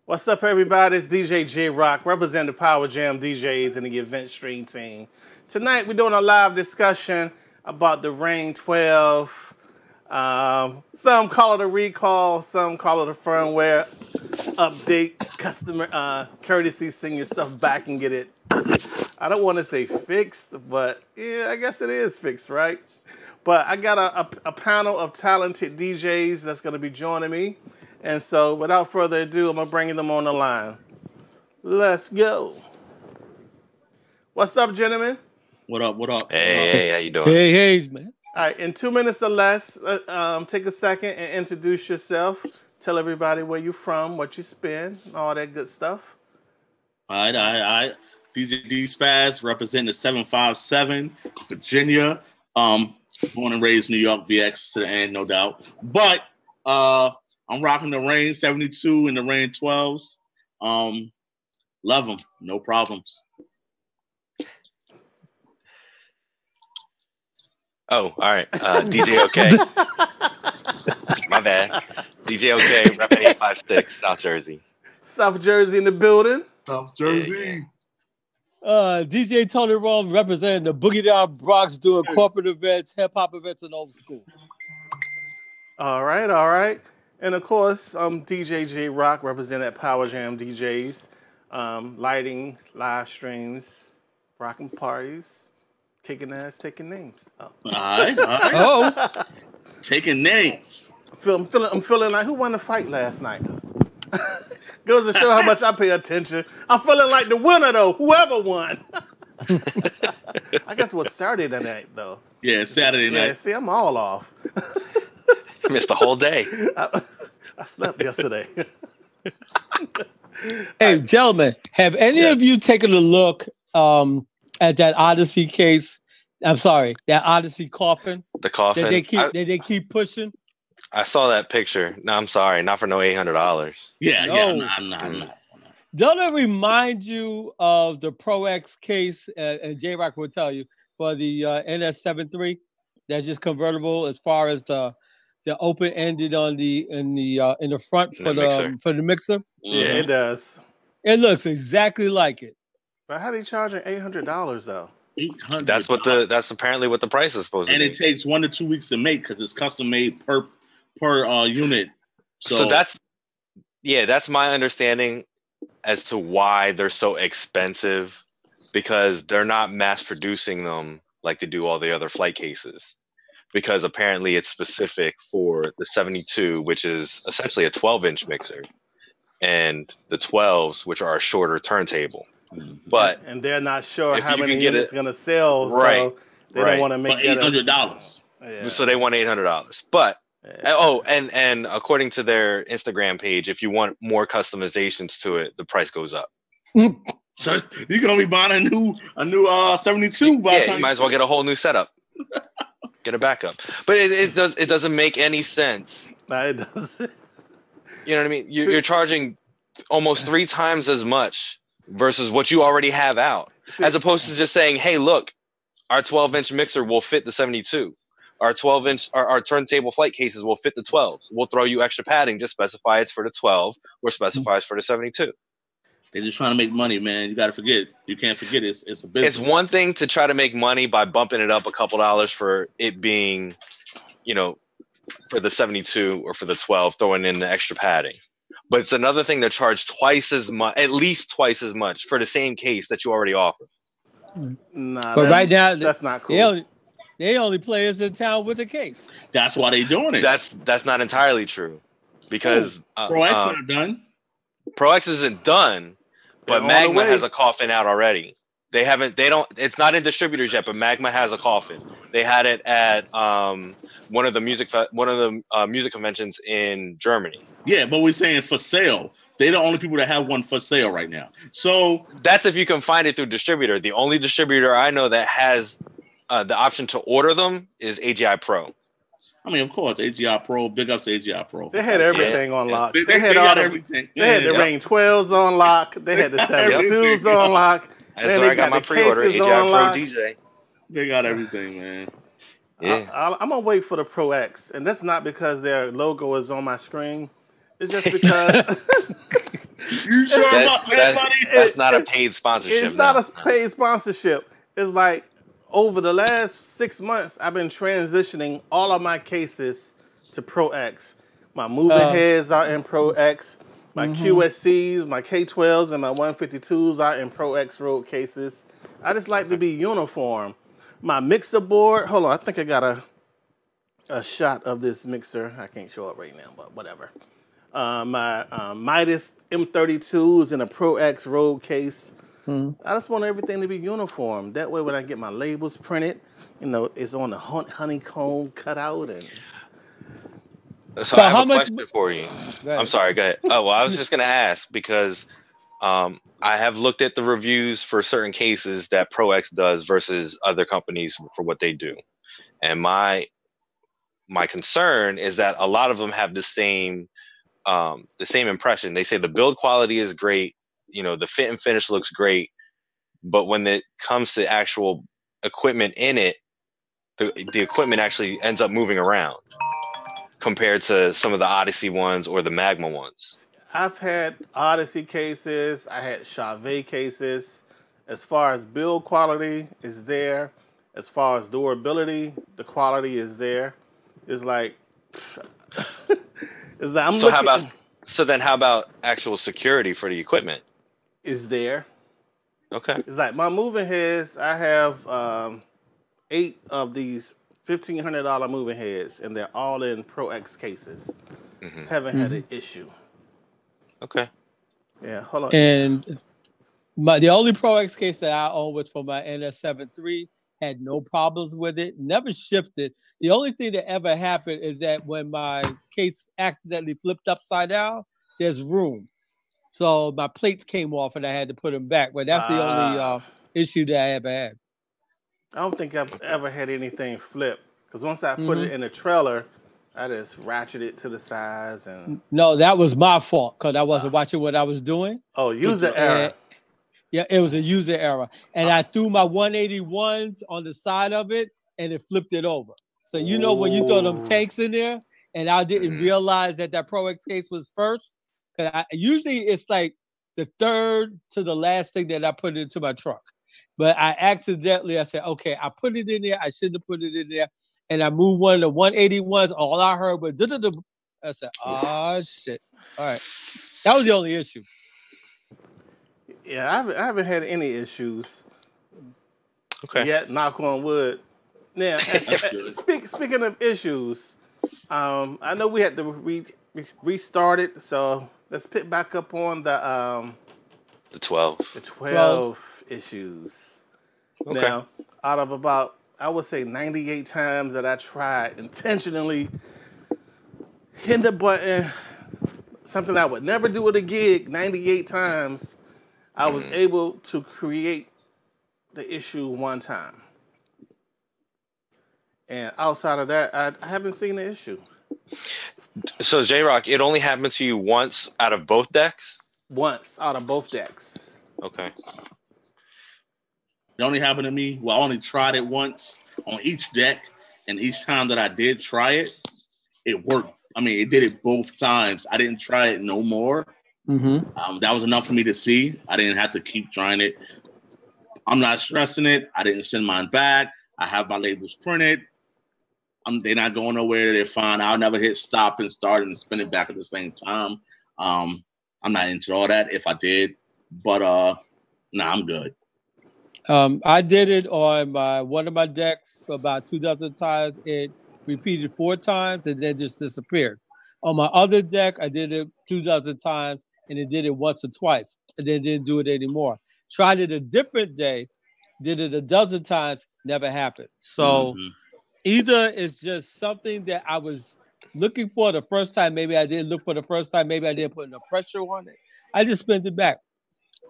What's up, everybody? It's DJ J Rock, representing the Power Jam DJs and the event stream team. Tonight, we're doing a live discussion about the Rane 12. Some call it a recall, some call it a firmware update, customer courtesy, send your stuff back and get it. I don't want to say fixed, but yeah, I guess it is fixed, right? But I got a panel of talented DJs that's going to be joining me. And so, without further ado, I'm going to bring them on the line. Let's go. What's up, gentlemen? What up, what up? Hey, how you doing? Hey, man. All right, in 2 minutes or less, take a second and introduce yourself. Tell everybody where you're from, what you spend, all that good stuff. All right. DJ D Spaz, representing the 757, Virginia. Born and raised New York, VX to the end, no doubt. But I'm rocking the Rane 72 and the Rane 12s. Love them, no problems. Oh, all right. DJ OK. My bad. DJ OK, repping 856, South Jersey. South Jersey in the building. South Jersey. DJ Tony Rome representing the Boogie Down Bronx, doing corporate events, hip hop events, and old school. All right. And of course, DJ J Rock, representing at Power Jam DJs, lighting, live streams, rocking parties, kicking ass, taking names. Oh. All right. Oh, Taking names. I'm feeling like, who won the fight last night? Goes to show how much I pay attention. I'm feeling like the winner, though, whoever won. I guess it was Saturday night, though. Yeah, Saturday night. Yeah, see, I'm all off. Missed the whole day. I slept yesterday. hey, gentlemen, have any of you taken a look at that Odyssey case? I'm sorry, that Odyssey coffin. The coffin. That they keep pushing. I saw that picture. No, I'm sorry, not for no $800. I'm not. Don't it remind you of the Pro X case? And J Rock will tell you for the NS73 that's just convertible as far as the open ended on in the front for the mixer. Yeah, it does. It looks exactly like it. But how are they charging $800 though? $800. That's apparently what the price is supposed to be. And it takes 1 to 2 weeks to make because it's custom made per unit. So that's my understanding as to why they're so expensive, because they're not mass producing them like they do all the other flight cases. Because apparently it's specific for the 72, which is essentially a 12-inch mixer, and the 12s, which are a shorter turntable. And they're not sure how many get units going to sell, right, so they don't want to make $800. Yeah. So they want $800. But and according to their Instagram page, if you want more customizations to it, the price goes up. So you're gonna be buying a new 72 by the time you might as well get a whole new setup. Get a backup. But it doesn't make any sense. No, it doesn't. You know what I mean? You're charging almost 3 times as much versus what you already have out, as opposed to just saying, hey, look, our 12-inch mixer will fit the 72. Our 12-inch, our turntable flight cases will fit the 12s. We'll throw you extra padding. Just specify it's for the 12 or specify it's for the 72. They're just trying to make money, man. You got to forget. You can't forget it's a business. It's one thing to try to make money by bumping it up a couple dollars for it being, for the 72 or for the 12, throwing in the extra padding. But it's another thing to charge twice as much, at least twice as much, for the same case that you already offer. Nah, but right now that's not cool. They only players in town with the case. That's why they're doing it. That's not entirely true, because Pro X not done. Pro X isn't done, but Magma has a coffin out already. It's not in distributors yet, but Magma has a coffin. They had it at one of the music conventions in Germany. Yeah, but we're saying for sale. They're the only people that have one for sale right now. So that's if you can find it through distributor. The only distributor I know that has the option to order them is AGI Pro. I mean, of course, AGI Pro. Big up to AGI Pro. They had everything on lock. They had everything. They had the Rane 12s on lock. They had the 72s on lock. That's where I got my pre-order. AGI Pro DJ. They got everything, man. Yeah. I'm gonna wait for the Pro X, and that's not because their logo is on my screen. It's just because You sure about that, buddy? That's not a paid sponsorship. It's not a paid sponsorship. It's like over the last 6 months, I've been transitioning all of my cases to Pro X. My moving heads are in Pro X. My QSCs, my K12s, and my 152s are in Pro X Road cases. I just like to be uniform. My mixer board, hold on, I think I got a shot of this mixer. I can't show it right now, but whatever. My Midas M32s in a Pro X Road case. I just want everything to be uniform. That way when I get my labels printed, you know, it's on the honeycomb cutout. And so I have a question for you. I'm sorry, go ahead. Oh, well, I was just going to ask because I have looked at the reviews for certain cases that Pro X does versus other companies for what they do. And my concern is that a lot of them have the same impression. They say the build quality is great, you know, the fit and finish looks great, but when it comes to actual equipment in it, the equipment actually ends up moving around compared to some of the Odyssey ones or the Magma ones. I've had Odyssey cases, I had Chauvet cases. As far as build quality is there, as far as durability, the quality is there. It's like, so then how about actual security for the equipment? Is there. Okay. It's like my moving heads, I have 8 of these $1,500 moving heads, and they're all in Pro X cases. Haven't had an issue. Okay. Yeah, hold on. And the only Pro X case that I own was for my NS7 III. Had no problems with it. Never shifted. The only thing that ever happened is that when my case accidentally flipped upside down, there's room. So my plates came off and I had to put them back. But that's the only issue that I ever had. I don't think I've ever had anything flip. Because once I put it in the trailer, I just ratcheted it to the sides. And no, that was my fault because I wasn't watching what I was doing. Oh, user error. Yeah, it was a user error. And I threw my 181s on the side of it and it flipped it over. So you know when you throw them tanks in there and I didn't realize that Pro X case was first. Because usually it's like the third to the last thing that I put into my truck. But I said, okay, I put it in there. I shouldn't have put it in there. And I moved one of the 181s. All I heard was, I said, oh, shit. All right. That was the only issue. Yeah, I haven't had any issues. Okay. Yet, knock on wood. Now, speaking of issues, I know we had to restart it, so let's pick back up on the 12. The 12 issues. Okay. Now, out of about, I would say 98 times that I tried intentionally hit the button, something I would never do at a gig, 98 times, I was able to create the issue one time. And outside of that, I haven't seen the issue. So, J-Rock, it only happened to you once out of both decks? Once out of both decks. Okay. It only happened to me. Well, I only tried it once on each deck, and each time that I did try it, it worked. I mean, it did it both times. I didn't try it no more. That was enough for me to see. I didn't have to keep trying it. I'm not stressing it. I didn't send mine back. I have my labels printed. They're not going nowhere. They're fine. I'll never hit stop and start and spin it back at the same time. I'm not into all that if I did, but I'm good. I did it on one of my decks about 2 dozen times. It repeated 4 times and then just disappeared. On my other deck, I did it 2 dozen times and it did it once or twice and then didn't do it anymore. Tried it a different day, did it a dozen times, never happened. So either it's just something that I was looking for the first time. Maybe I didn't look for the first time. Maybe I didn't put enough pressure on it. I just spent it back.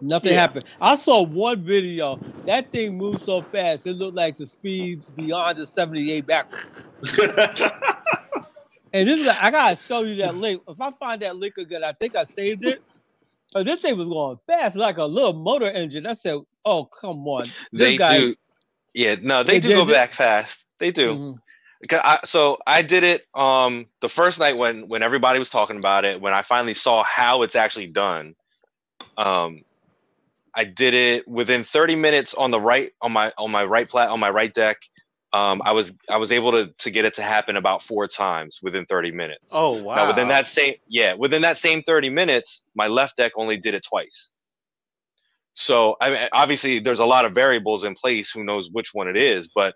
Nothing happened. I saw one video. That thing moved so fast. It looked like the speed beyond the 78 backwards. And this is I gotta show you that link. If I find that link again, I think I saved it. But this thing was going fast, like a little motor engine. I said, "Oh, come on!" They do. Yeah, no, they do go back fast. They do. So I did it the first night when everybody was talking about it. When I finally saw how it's actually done, I did it within 30 minutes on the right on my right deck. I was able to get it to happen about 4 times within 30 minutes. Oh wow! Now within that same 30 minutes, my left deck only did it twice. So I mean, obviously there's a lot of variables in place. Who knows which one it is? But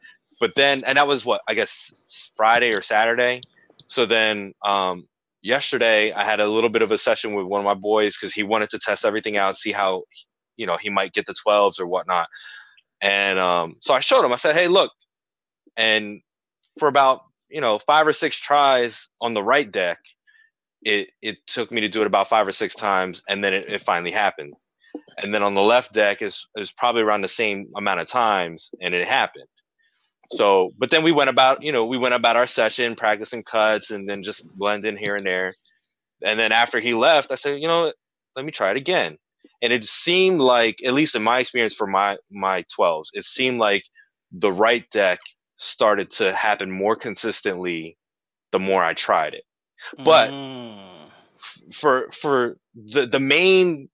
then, and that was what, I guess Friday or Saturday. So then yesterday I had a little bit of a session with one of my boys because he wanted to test everything out, see how he might get the 12s or whatnot. And so I showed him. I said, hey, look. And for about 5 or 6 tries on the right deck, it took me to do it about 5 or 6 times, and then it finally happened. And then on the left deck is probably around the same amount of times, and it happened. So, but then we went about our session, practicing cuts, and then just blending here and there. And then after he left, I said, let me try it again. And it seemed like, at least in my experience for my 12s, it seemed like the right deck started to happen more consistently the more I tried it. But for the main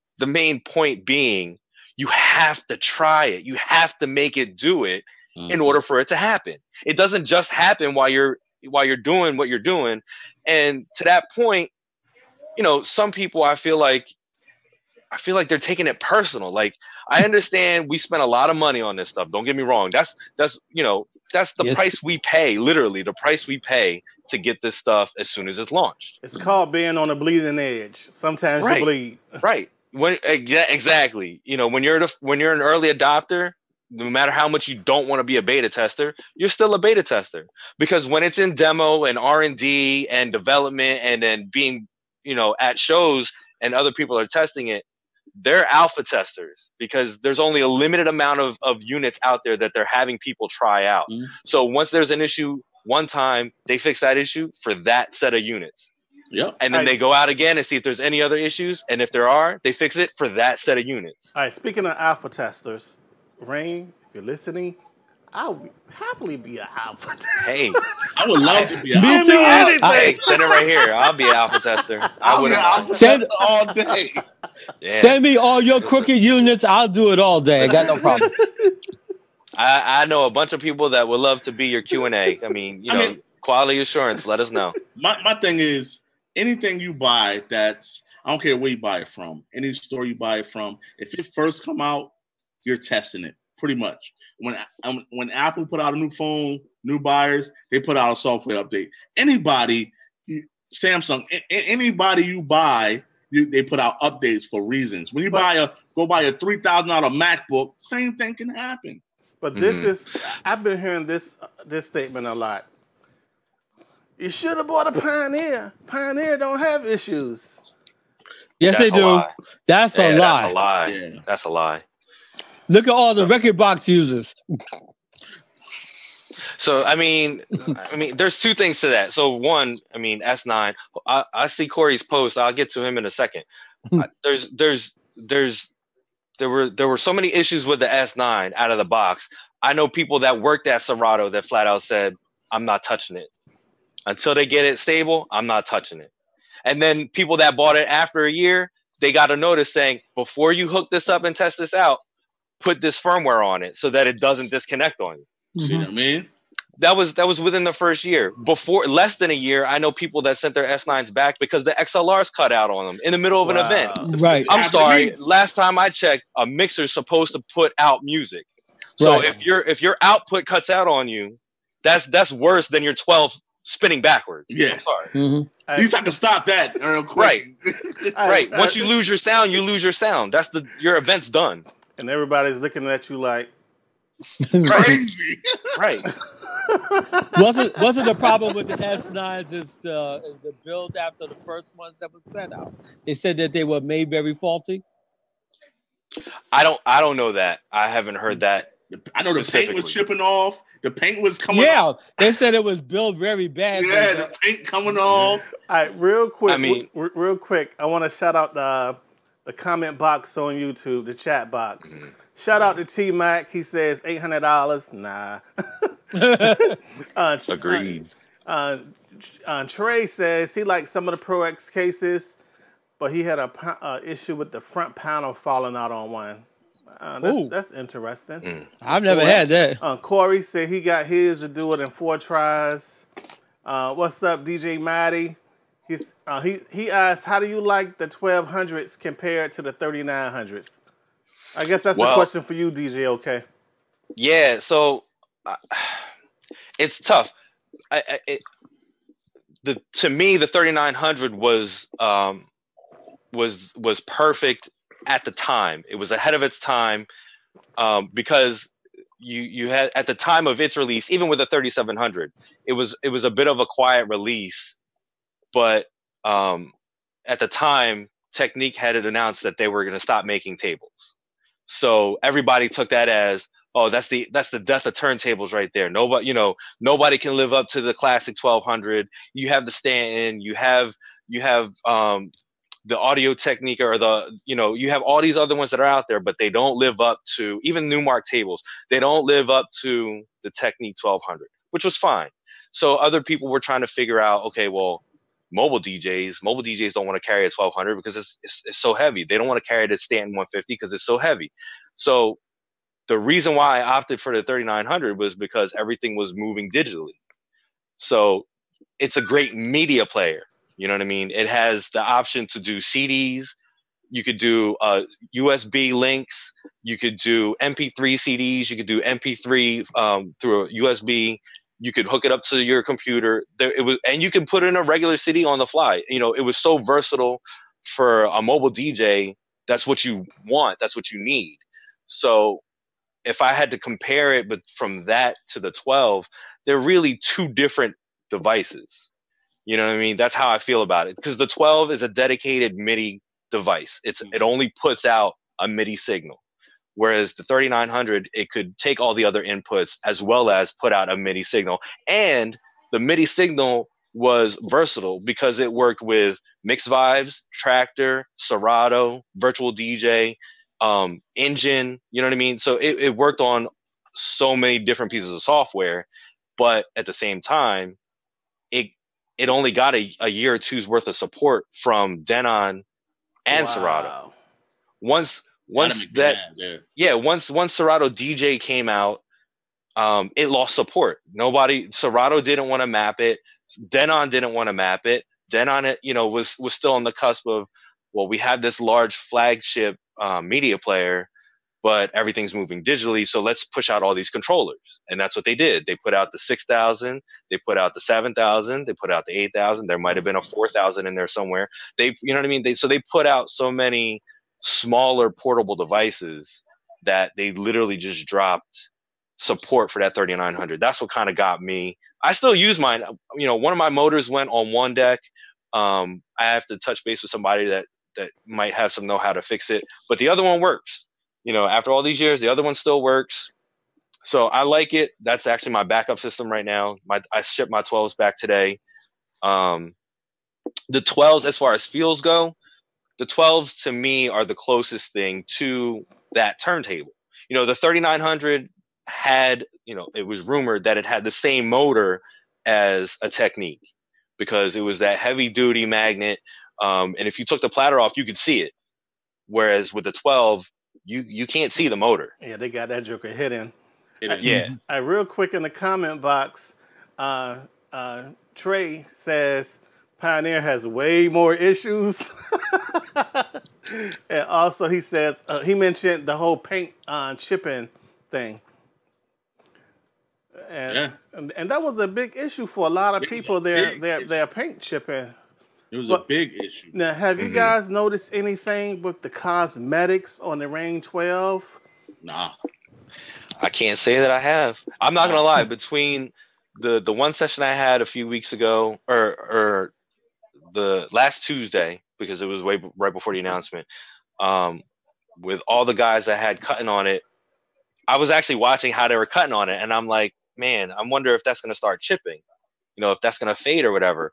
point being, you have to try it. You have to make it do it in order for it to happen. It doesn't just happen while you're doing what you're doing. And to that point, some people, I feel like they're taking it personal. Like, I understand we spent a lot of money on this stuff. Don't get me wrong. That's the price we pay, literally the price we pay to get this stuff as soon as it's launched. It's called being on the bleeding edge. Sometimes you bleed. Right. Exactly. When you're an early adopter, no matter how much you don't want to be a beta tester, you're still a beta tester, because when it's in demo and R&D and development and then being, at shows and other people are testing it, they're alpha testers, because there's only a limited amount of units out there that they're having people try out. So once there's an issue one time, they fix that issue for that set of units. Yep. And then they go out again and see if there's any other issues. And if there are, they fix it for that set of units. All right, speaking of alpha testers, Rane, if you're listening, I'll happily be an alpha tester. Hey, I would love to be an Give me anything. Send it right here. I'll be an alpha tester. I'll be an alpha tester all day. Yeah. Send me all your crooked units. I'll do it all day. I got no problem. I know a bunch of people that would love to be your Q&A. I mean, quality assurance. Let us know. My thing is, anything you buy I don't care where you buy it from, any store you buy it from, if it first come out, you're testing it pretty much. When Apple put out a new phone, new buyers, they put out a software update. Anybody, Samsung, anybody you buy, they put out updates for reasons. When you go buy a $3,000 MacBook, same thing can happen. But this is, I've been hearing this statement a lot. You should have bought a Pioneer. Pioneer don't have issues. Yes, they do. That's a lie. That's a lie. Yeah. That's a lie. Look at all the record box users. So I mean, there's 2 things to that. So one, S9. I see Corey's post. I'll get to him in a second. There were so many issues with the S9 out of the box. I know people that worked at Serato that flat out said, "I'm not touching it until they get it stable. I'm not touching it." And then people that bought it after a year, they got a notice saying, "Before you hook this up and test this out, put this firmware on it so that it doesn't disconnect on you." See what I mean? That was within the first year. Before less than a year, I know people that sent their S9s back because the XLRs cut out on them in the middle of an event. Right. I'm sorry. Last time I checked, a mixer's supposed to put out music. So if your output cuts out on you, that's worse than your 12 spinning backwards. Yeah. I'm sorry. At least I can stop that real quick. Right. Once you lose your sound, you lose your sound. That's your event's done. And everybody's looking at you like crazy. Right. wasn't the problem with the S9s is the build after the first ones that was sent out? They said that they were made very faulty. I don't know that. I haven't heard that. I know the paint was chipping off. The paint was coming off. They said it was built very bad. Yeah, the paint coming off. All right, real quick. I want to shout out the comment box on YouTube, the chat box. Shout out to T Mac. He says $800. Nah. Agreed. Trey says he likes some of the Pro X cases. but he had a issue with the front panel falling out on one. That's interesting. I've never had that. Corey said he got his to do it in 4 tries. What's up, DJ Matty? He asked, how do you like the 1200s compared to the 3900s? I guess that's a question for you, DJ. Okay. Yeah. So it's tough. To me, the 3900 was perfect at the time. It was ahead of its time because you had, at the time of its release, even with the 3700, it was a bit of a quiet release, but at the time, Technique had announced that they were going to stop making tables. So everybody took that as, oh, that's the death of turntables right there. Nobody can live up to the classic 1200. You have the stand-in, you have the Audio Technica, or you have all these other ones that are out there, but they don't live up to, even Newmark tables, they don't live up to the Technique 1200, which was fine. So other people were trying to figure out, okay, well, mobile DJs don't want to carry a 1200 because it's so heavy. They don't want to carry the Stanton 150 because it's so heavy. So the reason why I opted for the 3900 was because everything was moving digitally. So it's a great media player. You know what I mean? It has the option to do CDs. You could do USB links. You could do MP3 CDs. You could do MP3 through a USB. You could hook it up to your computer. And you can put in a regular CD on the fly. It was so versatile for a mobile DJ. That's what you want. That's what you need. So if I had to compare it, but from that to the 12, they're really two different devices. You know what I mean? That's how I feel about it. Because the 12 is a dedicated MIDI device. It only puts out a MIDI signal. Whereas the 3900, it could take all the other inputs as well as put out a MIDI signal. And the MIDI signal was versatile because it worked with Mix Vibes, Tractor, Serato, Virtual DJ, Engine. You know what I mean? So it worked on so many different pieces of software. But at the same time, it only got a year or two's worth of support from Denon and Serato. Once Serato DJ came out, it lost support. Serato didn't want to map it. Denon didn't want to map it. Denon, was still on the cusp of, well, we have this large flagship media player, but everything's moving digitally, so let's push out all these controllers. And that's what they did. They put out the 6000, they put out the 7000, they put out the 8000. There might have been a 4000 in there somewhere. You know what I mean? So they put out so many smaller portable devices that they literally just dropped support for that 3900. That's what kind of got me. I still use mine. One of my motors went on one deck. I have to touch base with somebody that might have some know-how to fix it, but the other one works. After all these years, the other one still works. So I like it. That's actually my backup system right now. I shipped my 12s back today. The 12s, as far as feels go, the 12s to me are the closest thing to that turntable. The 3900 had, it was rumored that it had the same motor as a Technique because it was that heavy duty magnet. And if you took the platter off, you could see it. Whereas with the 12, you can't see the motor. Yeah, they got that joker hidden. Yeah. Real quick in the comment box, Trey says Pioneer has way more issues. And also he says, he mentioned the whole paint chipping thing. And that was a big issue for a lot of people. Their paint chipping. It was a big issue. Now, have you guys noticed anything with the cosmetics on the Rane 12? Nah. I can't say that I have. I'm not gonna lie. Between the one session I had a few weeks ago, or the last Tuesday, because it was right before the announcement, with all the guys that had cutting on it, I was actually watching how they were cutting on it, and I'm like, man, I wonder if that's gonna start chipping, if that's gonna fade or whatever.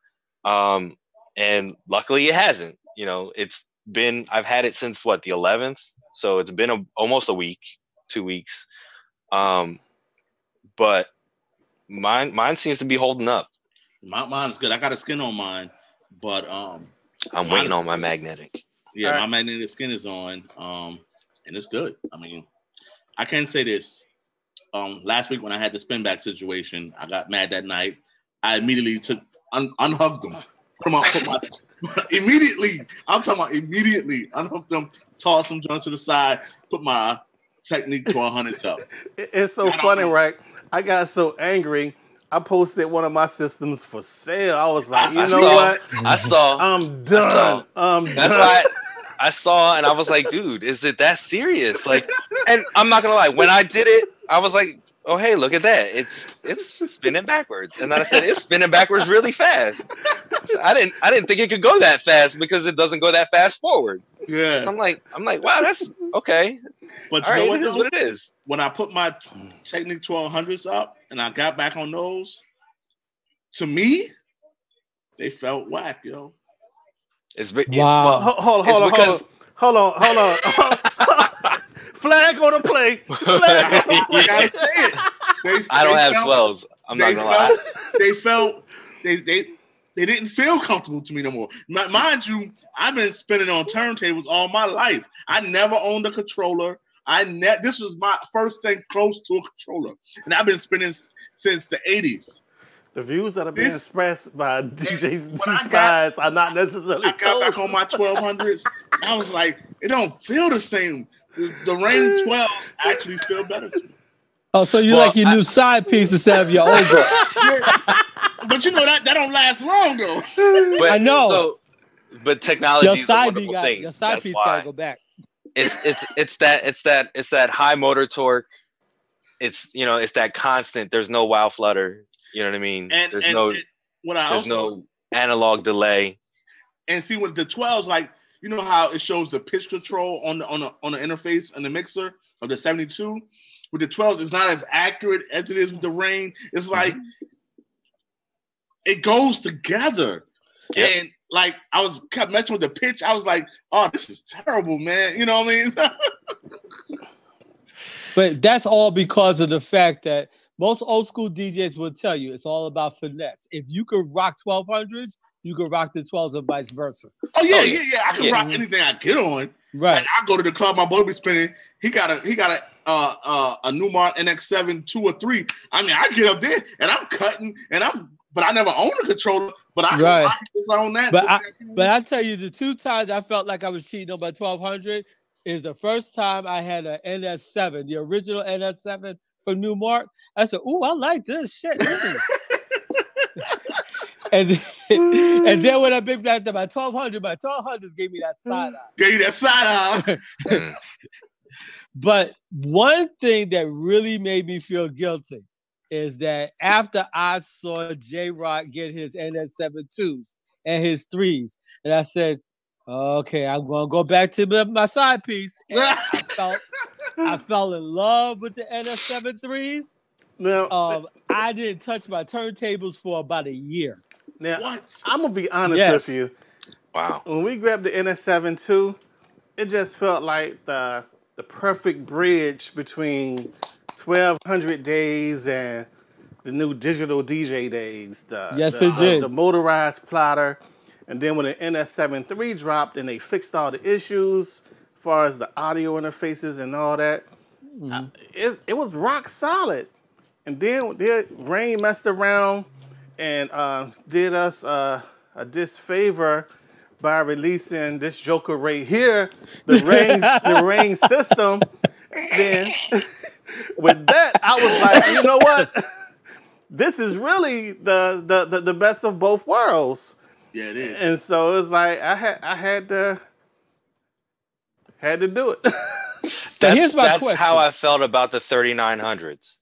And luckily it hasn't. I've had it since the 11th, so it's been almost a week, 2 weeks. But mine seems to be holding up. Mine's good. I got a skin on mine, but I'm waiting on my magnetic. Yeah, my magnetic skin is on, and it's good. I mean, I can say this. Last week when I had the spin back situation, I got mad that night. I immediately unhugged them. Immediately. I'm talking about immediately. Unhooked them, tossed them joints to the side, put my Technique 1200s up. It's so funny, right? I got so angry. I posted one of my systems for sale. I was like, you know what? I saw. I'm done. That's why I saw, and I was like, dude, is it that serious? Like, and I'm not gonna lie, when I did it, I was like, oh hey, look at that. It's spinning backwards. And then I said, it's spinning backwards really fast. I didn't think it could go that fast because it doesn't go that fast forward. Yeah. I'm like, wow, that's okay. But all you know right, it is what it is. When I put my Technique 1200s up and I got back on those, to me, they felt whack, yo. It's wow. Hold on. Flag on the play. I gotta say it. I don't have 12s. I'm not gonna lie. They didn't feel comfortable to me no more. Mind you, I've been spinning on turntables all my life. I never owned a controller. This was my first thing close to a controller, and I've been spinning since the 80s. The views that are being expressed by DJs Spies are not necessarily. I got back on my 1200s. I was like, it don't feel the same. The Rane 12s actually feel better to me. Oh, so you like your new side piece instead of your old girl? Yeah. But you know that don't last long though. But, I know. But technology is a wonderful thing. Your side piece gotta go back. It's that high motor torque. It's that constant. There's no wow flutter. You know what I mean? There's no analog delay. And see, with the 12s, like you know how it shows the pitch control on the interface and the mixer of the 72. With the 12s, it's not as accurate as it is with the Rane. It's like it goes together. Yep. And like I kept messing with the pitch. I was like, oh, this is terrible, man. You know what I mean? But that's all because of the fact that most old school DJs will tell you it's all about finesse. If you could rock 1200s, you could rock the 12s and vice versa. Oh yeah. I can rock anything I get on. Right. Like, I go to the club, my boy be spinning. He got a Newmont NX7 2 or 3. I mean, I get up there and I'm cutting but I never owned a controller. But I can own that. But I tell you, the 2 times I felt like I was cheating on my 1200 is the first time I had an NS7, the original NS7 from Newmont. I said, "Ooh, I like this shit." and then when I big back to my 1200, my 1200s gave me that side eye. Gave you that side eye. But one thing that really made me feel guilty is that after I saw J-Rock get his NS7 2s and his 3s, and I said, okay, I'm gonna go back to my side piece. And I fell in love with the NS7 3s. Now, I didn't touch my turntables for about a year. Now, I'm gonna be honest with you. Wow. When we grabbed the NS7 II, it just felt like the perfect bridge between 1200 days and the new digital DJ days. It did. The motorized plotter. And then when the NS7 III dropped and they fixed all the issues as far as the audio interfaces and all that, it was rock solid. And then Rane messed around and did us a disfavor by releasing this joker right here, the Rane system. Then with that, I was like, you know what? This is really the best of both worlds. Yeah, it is. And so it was like I had to do it. Here's my question. That's how I felt about the 3900s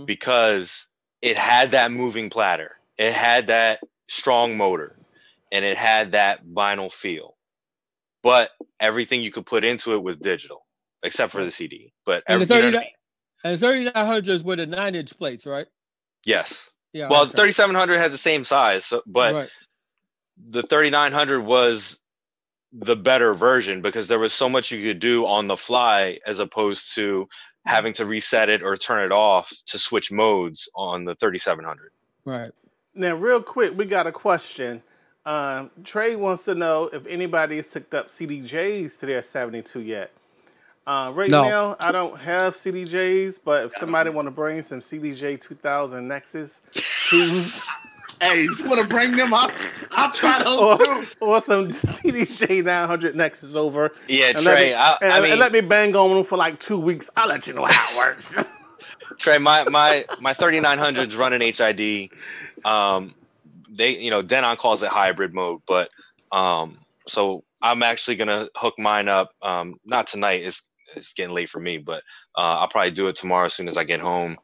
because it had that moving platter, it had that strong motor, and it had that vinyl feel. But everything you could put into it was digital, except for the CD. But and the 3900s were the 9-inch plates, right? Yes. Yeah. Well, the 3700 had the same size, but the 3900 was the better version because there was so much you could do on the fly as opposed to having to reset it or turn it off to switch modes on the 3700. Right. Now, real quick, we got a question. Trey wants to know if anybody has hooked up CDJs to their 72 yet. Right No. now, I don't have CDJs, but if somebody want to bring some CDJ 2000 Nexus 2s, Hey, you want to bring them up? I'll try those too. or some CDJ 900 Nexus over. Yeah, and Trey. and let me bang on them for like 2 weeks. I'll let you know how it works. Trey, my 3900's running HID. Denon calls it hybrid mode, but so I'm actually gonna hook mine up. Not tonight. It's getting late for me, but I'll probably do it tomorrow as soon as I get home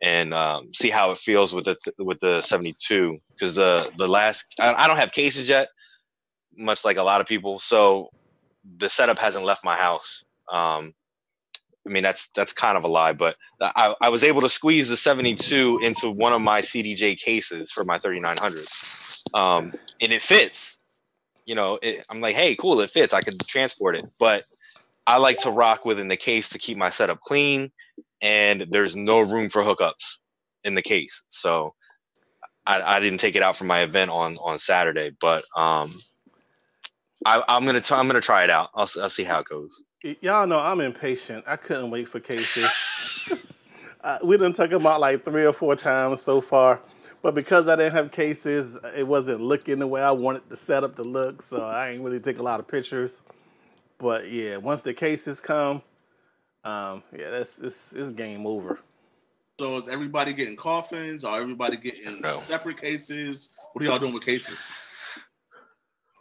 and see how it feels with the 72. Because the last I don't have cases yet, much like a lot of people. So the setup hasn't left my house. I mean, that's kind of a lie, but I was able to squeeze the 72 into one of my CDJ cases for my 3900, and it fits. I'm like, hey, cool, it fits. I could transport it, but I like to rock within the case to keep my setup clean, and there's no room for hookups in the case. So I didn't take it out for my event on Saturday, but I'm gonna try it out. I'll see how it goes. Y'all know I'm impatient. I couldn't wait for cases. We done talked about like 3 or 4 times so far, but because I didn't have cases, it wasn't looking the way I wanted the setup to look, so I ain't really take a lot of pictures. But yeah, once the cases come, it's game over. So is everybody getting coffins? Or everybody getting separate cases? What are y'all doing with cases?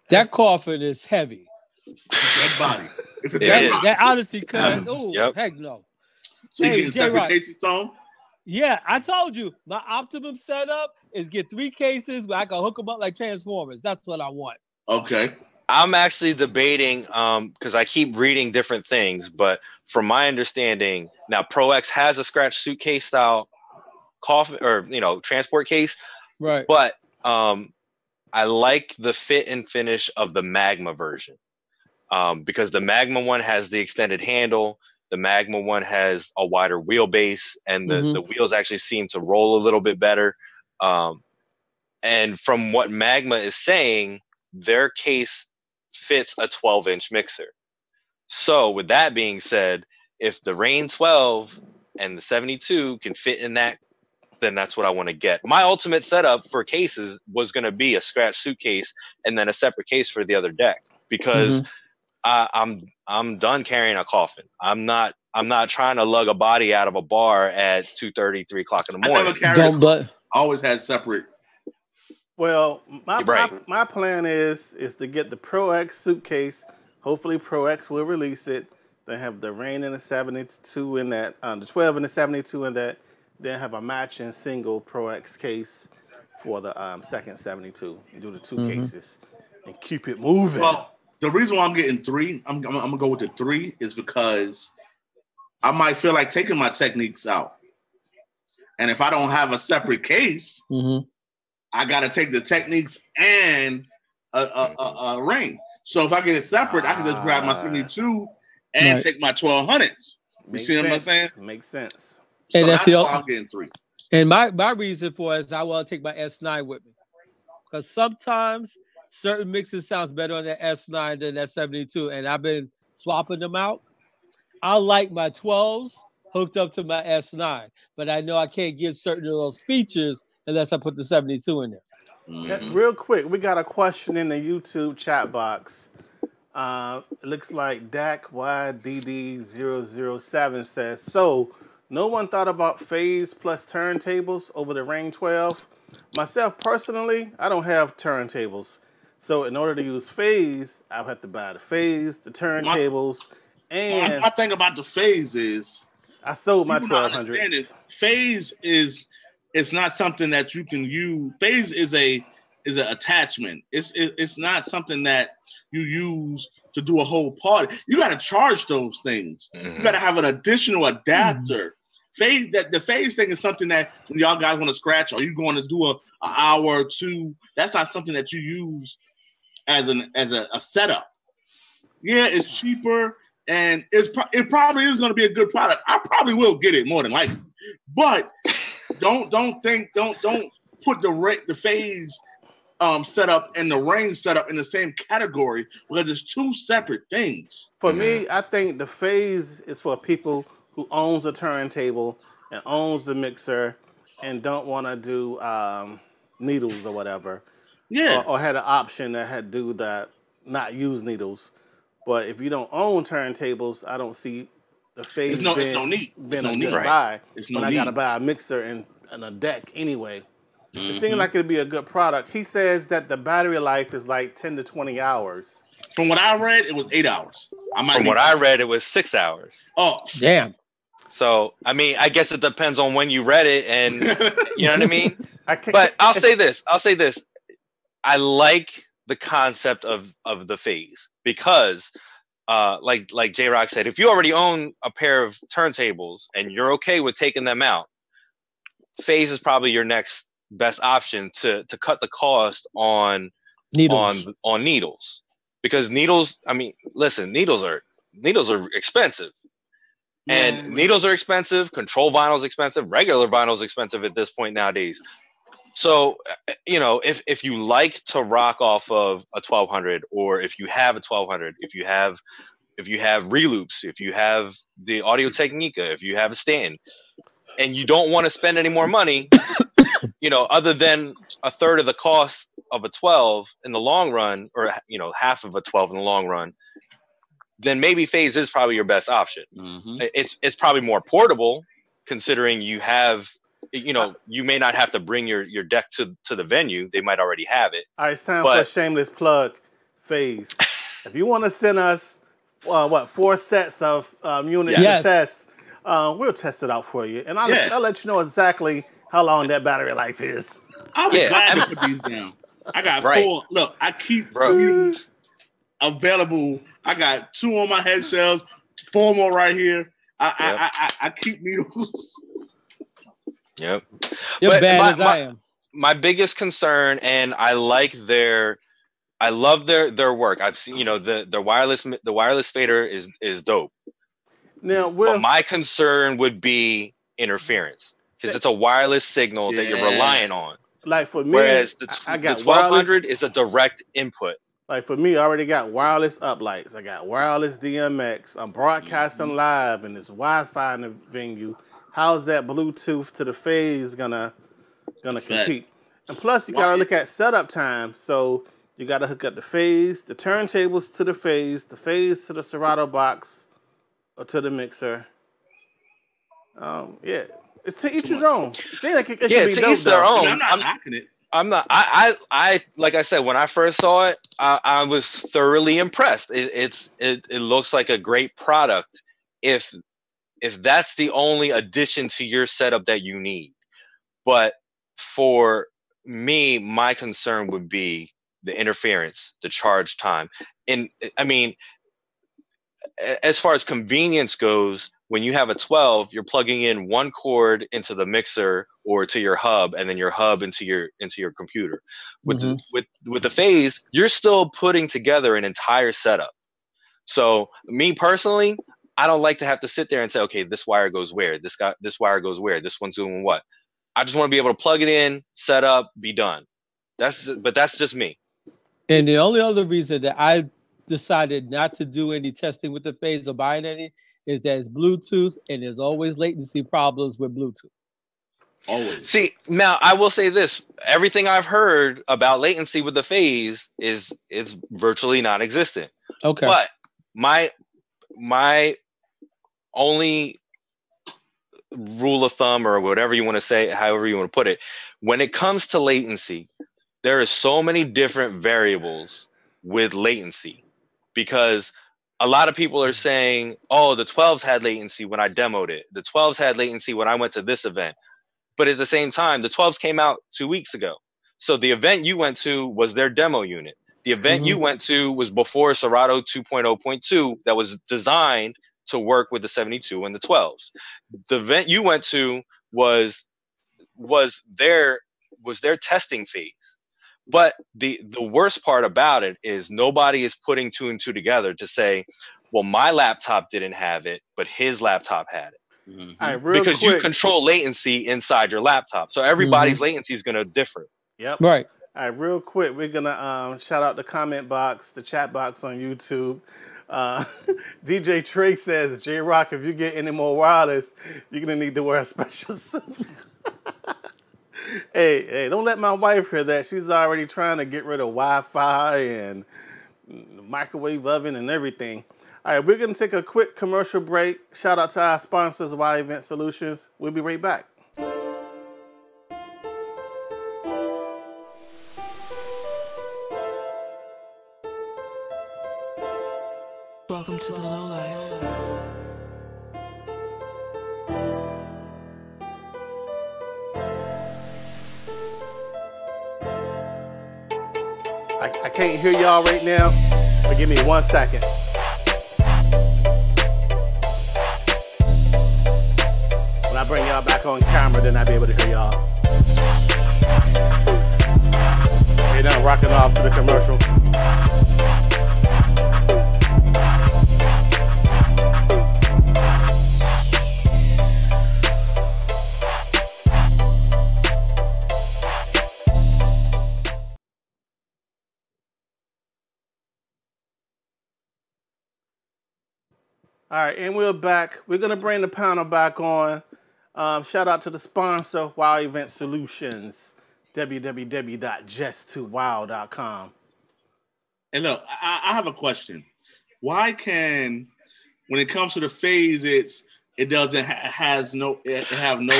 That coffin is heavy. It's a dead body. It's a dead body. That honestly could. Oh, heck no. So you getting separate cases, Tom? Yeah, I told you my optimum setup is get 3 cases where I can hook them up like Transformers. That's what I want. Okay. I'm actually debating because I keep reading different things, but from my understanding, now Pro X has a scratch suitcase style coffin or transport case, right? But I like the fit and finish of the Magma version because the Magma one has the extended handle. The Magma one has a wider wheelbase, and the wheels actually seem to roll a little bit better. And from what Magma is saying, their case fits a 12-inch mixer. So with that being said, if the Rane 12 and the 72 can fit in that, then that's what I want to get. My ultimate setup for cases was going to be a scratch suitcase and then a separate case for the other deck because I'm done carrying a coffin. I'm not trying to lug a body out of a bar at 2:30, 3 o'clock in the morning. I never carried I always had separate. Well, my plan is to get the Pro X suitcase. Hopefully, Pro X will release it. They have the Rane and the 72 in that, the 12 and the 72 in that. Then have a matching single Pro X case for the second 72. Do the 2 cases and keep it moving. Well, the reason why I'm getting 3, I'm gonna go with the 3 is because I might feel like taking my Techniques out, and if I don't have a separate case. I got to take the Techniques and a Rane. So if I get it separate, I can just grab my 72 and take my 1200s. You see what I'm saying? Makes sense. So that's why I'm getting 3. And my reason for it is I want to take my S9 with me. Because sometimes certain mixes sounds better on that S9 than that 72. And I've been swapping them out. I like my 12s hooked up to my S9. But I know I can't get certain of those features unless I put the 72 in there. Real quick, we got a question in the YouTube chat box. It looks like Dak YDD007 says, so no one thought about phase plus turntables over the Rane 12? Myself personally, I don't have turntables. So in order to use phase, I'll have to buy the phase, the turntables, and my thing about the phase is I sold my 1200s. Phase is it's not something that you can use. Phase is an attachment. It's not something that you use to do a whole party. You got to charge those things. You got to have an additional adapter. Phase the phase thing is something that when y'all guys want to scratch or you going to do an hour or 2, that's not something that you use as a setup. Yeah, it's cheaper and it probably is going to be a good product. I probably will get it more than likely, but don't put the phase setup and the Rane setup in the same category because it's two separate things. For me, I think the phase is for people who owns a turntable and owns the mixer and don't want to do needles or whatever. Yeah. Or had an option that had do that, not use needles. But if you don't own turntables, I don't see the phase It's no need. being It's a no good need. buy. It's no when I need. got to buy a mixer and a deck anyway. It seems like it'd be a good product. He says that the battery life is like 10 to 20 hours. From what I read, it was 8 hours. From what I read, it was 6 hours. Oh, damn. So, I mean, I guess it depends on when you read it, and you know what I mean? But I'll say this. I like the concept of the phase because, like J-Rock said, if you already own a pair of turntables and you're okay with taking them out, phase is probably your next best option to cut the cost on needles. Because needles, I mean, listen, needles are expensive. And needles are expensive, control vinyl is expensive, regular vinyl is expensive at this point nowadays. So, you know, if you like to rock off of a 1200, or if you have a 1200, if you have reloops, if you have the Audio Technica, if you have a stand, and you don't want to spend any more money, you know, other than a third of the cost of a 12 in the long run, or, you know, half of a 12 in the long run, then maybe phase is probably your best option. It's probably more portable, considering you have, you know, you may not have to bring your deck to the venue. They might already have it. All right, it's time for a shameless plug. Phase. If you want to send us 4 sets of units to test, we'll test it out for you, and I'll let you know exactly how long that battery life is. I'll be glad to put these down. I got 4. Look, I keep available. I got 2 on my head shelves, 4 more right here. I keep needles. Yep. You're bad as I am. My biggest concern, and I love their work. I've seen, you know, the wireless fader is dope. Now, but my concern would be interference, because it's a wireless signal that you're relying on. Like for me, whereas I got the 1200 is a direct input. Like for me, I already got wireless uplights. I got wireless DMX. I'm broadcasting live, and there's Wi-Fi in the venue. How's that Bluetooth to the phase gonna compete? And plus, you gotta look at setup time. So you gotta hook up the phase, the turntables to the phase to the Serato box, or to the mixer. It's to each his own. It seems like it can be to each their own. I'm not knocking it. I'm not. I like I said, when I first saw it, I was thoroughly impressed. It looks like a great product. If that's the only addition to your setup that you need, but for me, my concern would be the interference, the charge time, and I mean, as far as convenience goes, when you have a 12, you're plugging in one cord into the mixer or to your hub, and then your hub into your computer. With the phase, you're still putting together an entire setup. So me personally, I don't like to have to sit there and say, okay, this wire goes where, this wire goes where, this one's doing what. I just want to be able to plug it in, set up, be done. That's just me. And the only other reason that I decided not to do any testing with the phase or buying any is that it's Bluetooth, and there's always latency problems with Bluetooth. Always. See, now I will say this: everything I've heard about latency with the phase is virtually non-existent. Okay. But my only rule of thumb, or whatever you want to say, however you want to put it, when it comes to latency, there are so many different variables with latency, because a lot of people are saying, oh, the 12s had latency when I demoed it. The 12s had latency when I went to this event. But at the same time, the 12s came out 2 weeks ago. So the event you went to was their demo unit. The event you went to was before Serato 2.0.2 that was designed to work with the 72 and the 12s. The event you went to was their testing phase. But the worst part about it is nobody is putting 2 and 2 together to say, well, my laptop didn't have it, but his laptop had it. Because you control latency inside your laptop. So everybody's latency is going to differ. Yep. Right. All right, real quick, we're gonna shout out the comment box, the chat box on YouTube. DJ Trey says, J Rock, if you get any more wireless, you're gonna need to wear a special suit. Hey, don't let my wife hear that. She's already trying to get rid of Wi-Fi and microwave oven and everything. All right, we're gonna take a quick commercial break. Shout out to our sponsors, Y Event Solutions. We'll be right back. Welcome to the low life. I can't hear y'all right now, but give me 1 second. When I bring y'all back on camera, then I'll be able to hear y'all. Okay, now rocking off to the commercial. All right, and we're back. We're going to bring the panel back on. Shout out to the sponsor, Wow Event Solutions, www.just2wow.com. And look, I have a question. Why when it comes to the phase, it have no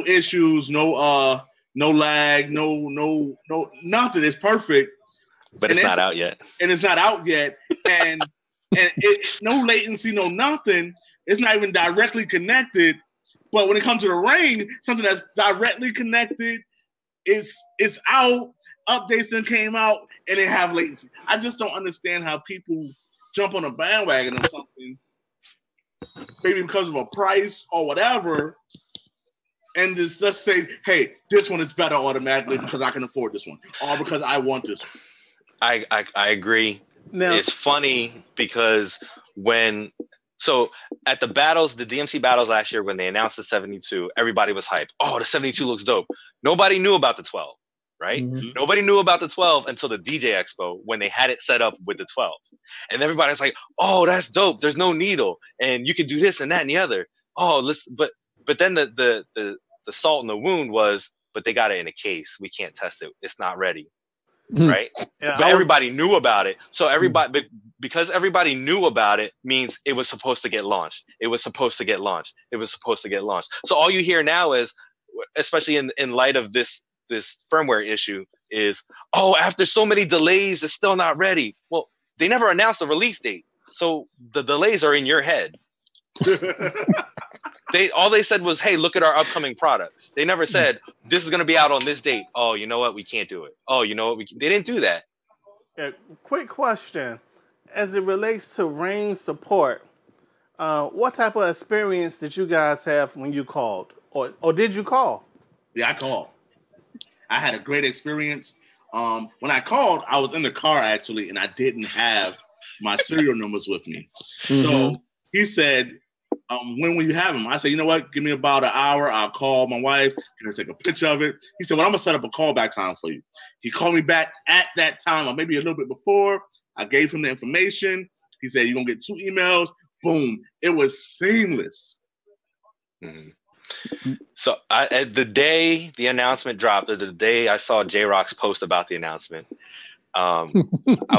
issues, no lag, no nothing. It's perfect, but it's not out yet. And it's not out yet, and no latency, no nothing. It's not even directly connected. But when it comes to the Rane, something that's directly connected, it's out. Updates then came out, and they have latency. I just don't understand how people jump on a bandwagon or something, maybe because of a price or whatever, and just say, hey, this one is better automatically because I can afford this one, or because I want this one. I agree. Now, it's funny because so at the battles, the DMC battles last year, when they announced the 72, everybody was hyped. Oh, the 72 looks dope. Nobody knew about the 12, right? Mm-hmm. Nobody knew about the 12 until the DJ Expo when they had it set up with the 12. And everybody's like, oh, that's dope. There's no needle. And you can do this and that and the other. Oh, but then the salt in the wound was, but they got it in a case. We can't test it. It's not ready. Right? Yeah, but everybody knew about it. So because everybody knew about it means it was supposed to get launched. It was supposed to get launched. It was supposed to get launched. So all you hear now is, especially in light of this firmware issue, is, oh, after so many delays, it's still not ready. Well, they never announced the release date. So the delays are in your head. All they said was, hey, look at our upcoming products. They never said, this is going to be out on this date. Oh, you know what? We can't do it. Oh, you know what? They didn't do that. Yeah, quick question. As it relates to Rane support, what type of experience did you guys have when you called? Or did you call? Yeah, I called. I had a great experience. When I called, I was in the car, actually, and I didn't have my serial numbers with me. Mm-hmm. So he said, when will you have them? I said, you know what? Give me about an hour. I'll call my wife, get her to take a picture of it. He said, well, I'm going to set up a callback time for you. He called me back at that time, or maybe a little bit before. I gave him the information. He said, you're going to get 2 emails. Boom. It was seamless. Mm-hmm. So the day the announcement dropped, or the day I saw J-Rock's post about the announcement, I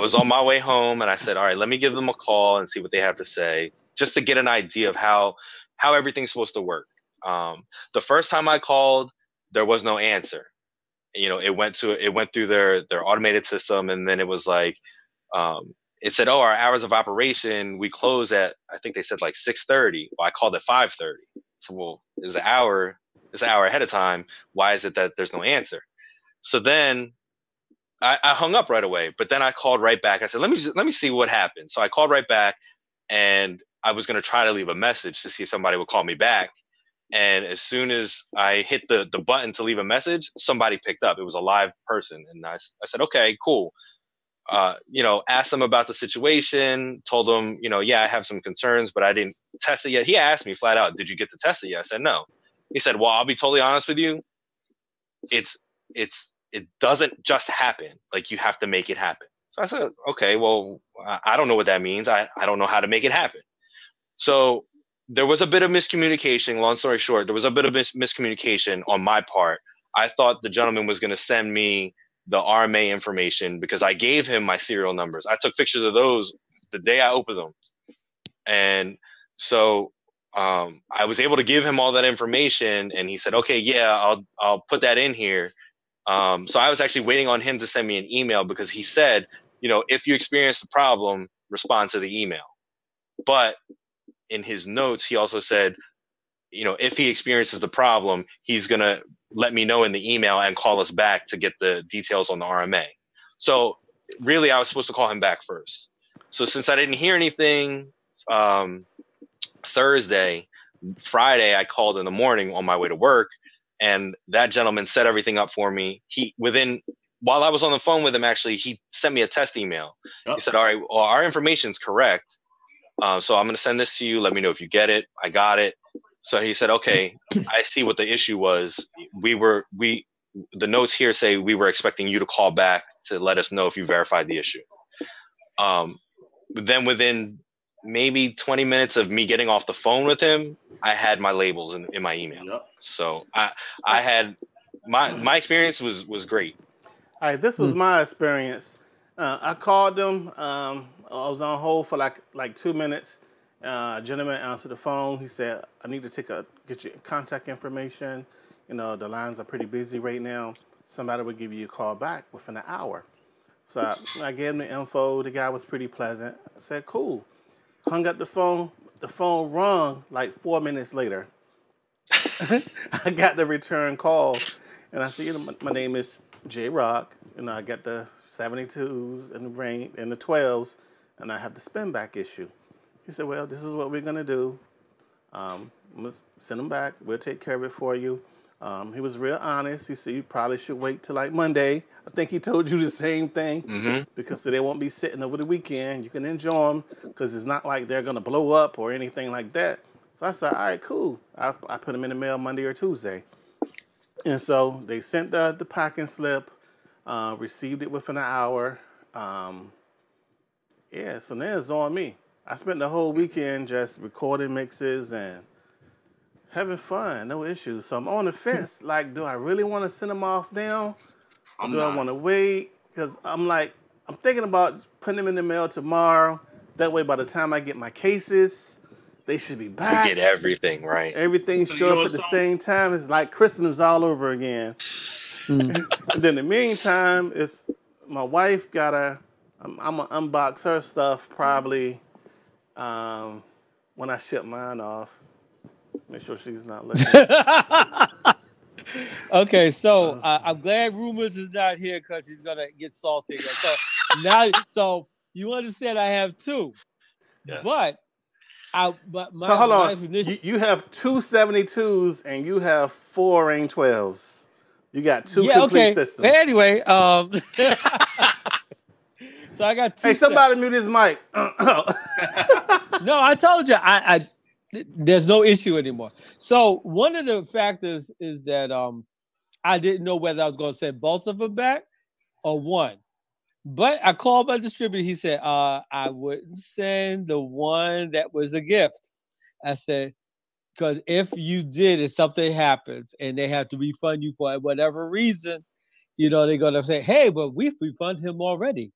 was on my way home, and I said, all right, let me give them a call and see what they have to say, just to get an idea of how everything's supposed to work. The first time I called, there was no answer. You know, it went through their automated system, and then it was like, it said, oh, our hours of operation, we close at, I think they said like 6:30. Well, I called at 5:30. So, well, it's an hour ahead of time. Why is it that there's no answer? So then I hung up right away, but then I called right back. I said, let me see what happened. So I called right back, and I was going to try to leave a message to see if somebody would call me back. And as soon as I hit the button to leave a message, somebody picked up. It was a live person. And I said, okay, cool. Asked them about the situation, told them, yeah, I have some concerns, but I didn't test it yet. He asked me flat out, did you get to test it yet? I said, no. He said, well, I'll be totally honest with you. It's it doesn't just happen. Like, you have to make it happen. So I said, okay, well, I don't know what that means. I don't know how to make it happen. So there was a bit of miscommunication. Long story short, there was a bit of miscommunication on my part. I thought the gentleman was going to send me the RMA information because I gave him my serial numbers. I took pictures of those the day I opened them. And so I was able to give him all that information, and he said, okay, yeah, I'll put that in here. So I was actually waiting on him to send me an email because he said, if you experience the problem, respond to the email. But in his notes, he also said, if he experiences the problem, he's going to let me know in the email and call us back to get the details on the RMA. So really, I was supposed to call him back first. So since I didn't hear anything Thursday, Friday, I called in the morning on my way to work, and that gentleman set everything up for me. While I was on the phone with him, actually, he sent me a test email. He said, all right, well, our information's correct. So I'm going to send this to you. Let me know if you get it. I got it. So he said, okay, I see what the issue was. The notes here say we were expecting you to call back to let us know if you verified the issue. But then within maybe 20 minutes of me getting off the phone with him, I had my labels in my email. Yep. So I had my experience was great. All right, this was my experience. I called them. I was on hold for like 2 minutes. A gentleman answered the phone. He said, I need to get your contact information. The lines are pretty busy right now. Somebody will give you a call back within an hour. So I gave him the info. The guy was pretty pleasant. I said, cool. Hung up the phone. The phone rung like 4 minutes later. I got the return call. And I said, my name is J Rock. I got the 72s and the Rane and the 12s. And I have the spin back issue. He said, well, this is what we're going to do. I'm going to send them back. We'll take care of it for you. He was real honest. He said, you probably should wait till like Monday. I think he told you the same thing because they won't be sitting over the weekend. You can enjoy them because it's not like they're going to blow up or anything like that. So I said, all right, cool. I put them in the mail Monday or Tuesday. And so they sent the packing slip, received it within an hour. So now it's on me. I spent the whole weekend just recording mixes and having fun, no issues. So I'm on the fence. Like, do I really want to send them off now? Or do I want to wait? Because I'm thinking about putting them in the mail tomorrow. That way, by the time I get my cases, they should be back. You get everything, right? Everything show up at the same time. It's like Christmas all over again. And then in the meantime, it's my wife I'm going to unbox her stuff probably when I ship mine off. Make sure she's not looking. Okay, so I'm glad Rumors is not here because he's gonna get salty. So you understand I have two, but my so hold on. You have 2 72s and you have 4 Rane 12s. You got 2 complete systems. Anyway, so I got 2. Hey, somebody mute his mic. No, I told you there's no issue anymore. So one of the factors is that I didn't know whether I was going to send both of them back or one. But I called my distributor. He said, I wouldn't send the one that was a gift. I said, because if you did and something happens and they have to refund you for whatever reason, they're going to say, hey, but we've refunded him already.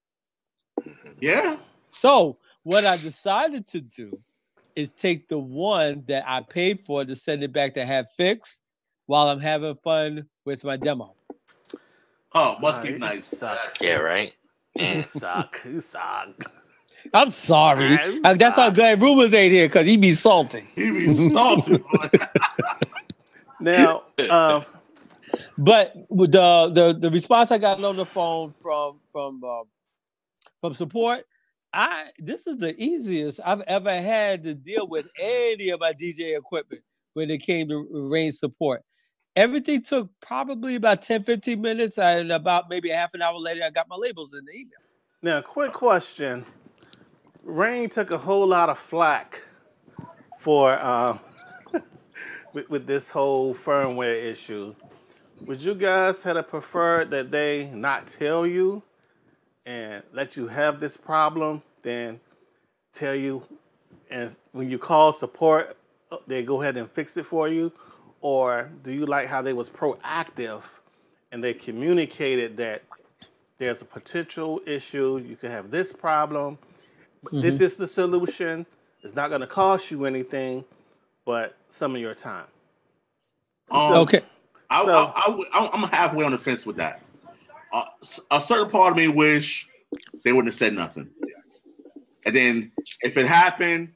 Yeah. So what I decided to do is take the one that I paid for to send it back to have fixed while I'm having fun with my demo. Oh, must be nice. Yeah, right? You suck. I'm sorry. That's why I'm glad Rumors ain't here because he be salty. He be salty. Now, but with the response I got on the phone from support, this is the easiest I've ever had to deal with any of my DJ equipment when it came to Rane support. Everything took probably about 10, 15 minutes, and about maybe half an hour later, I got my labels in the email. Now, quick question. Rane took a whole lot of flack for with this whole firmware issue. would you guys have preferred that they not tell you and let you have this problem than tell you, and when you call support, they go ahead and fix it for you? Or do you like how they was proactive and they communicated that there's a potential issue, you could have this problem, but this is the solution, it's not going to cost you anything but some of your time? Okay. I'm halfway on the fence with that. A certain part of me wish they wouldn't have said nothing. And then if it happened,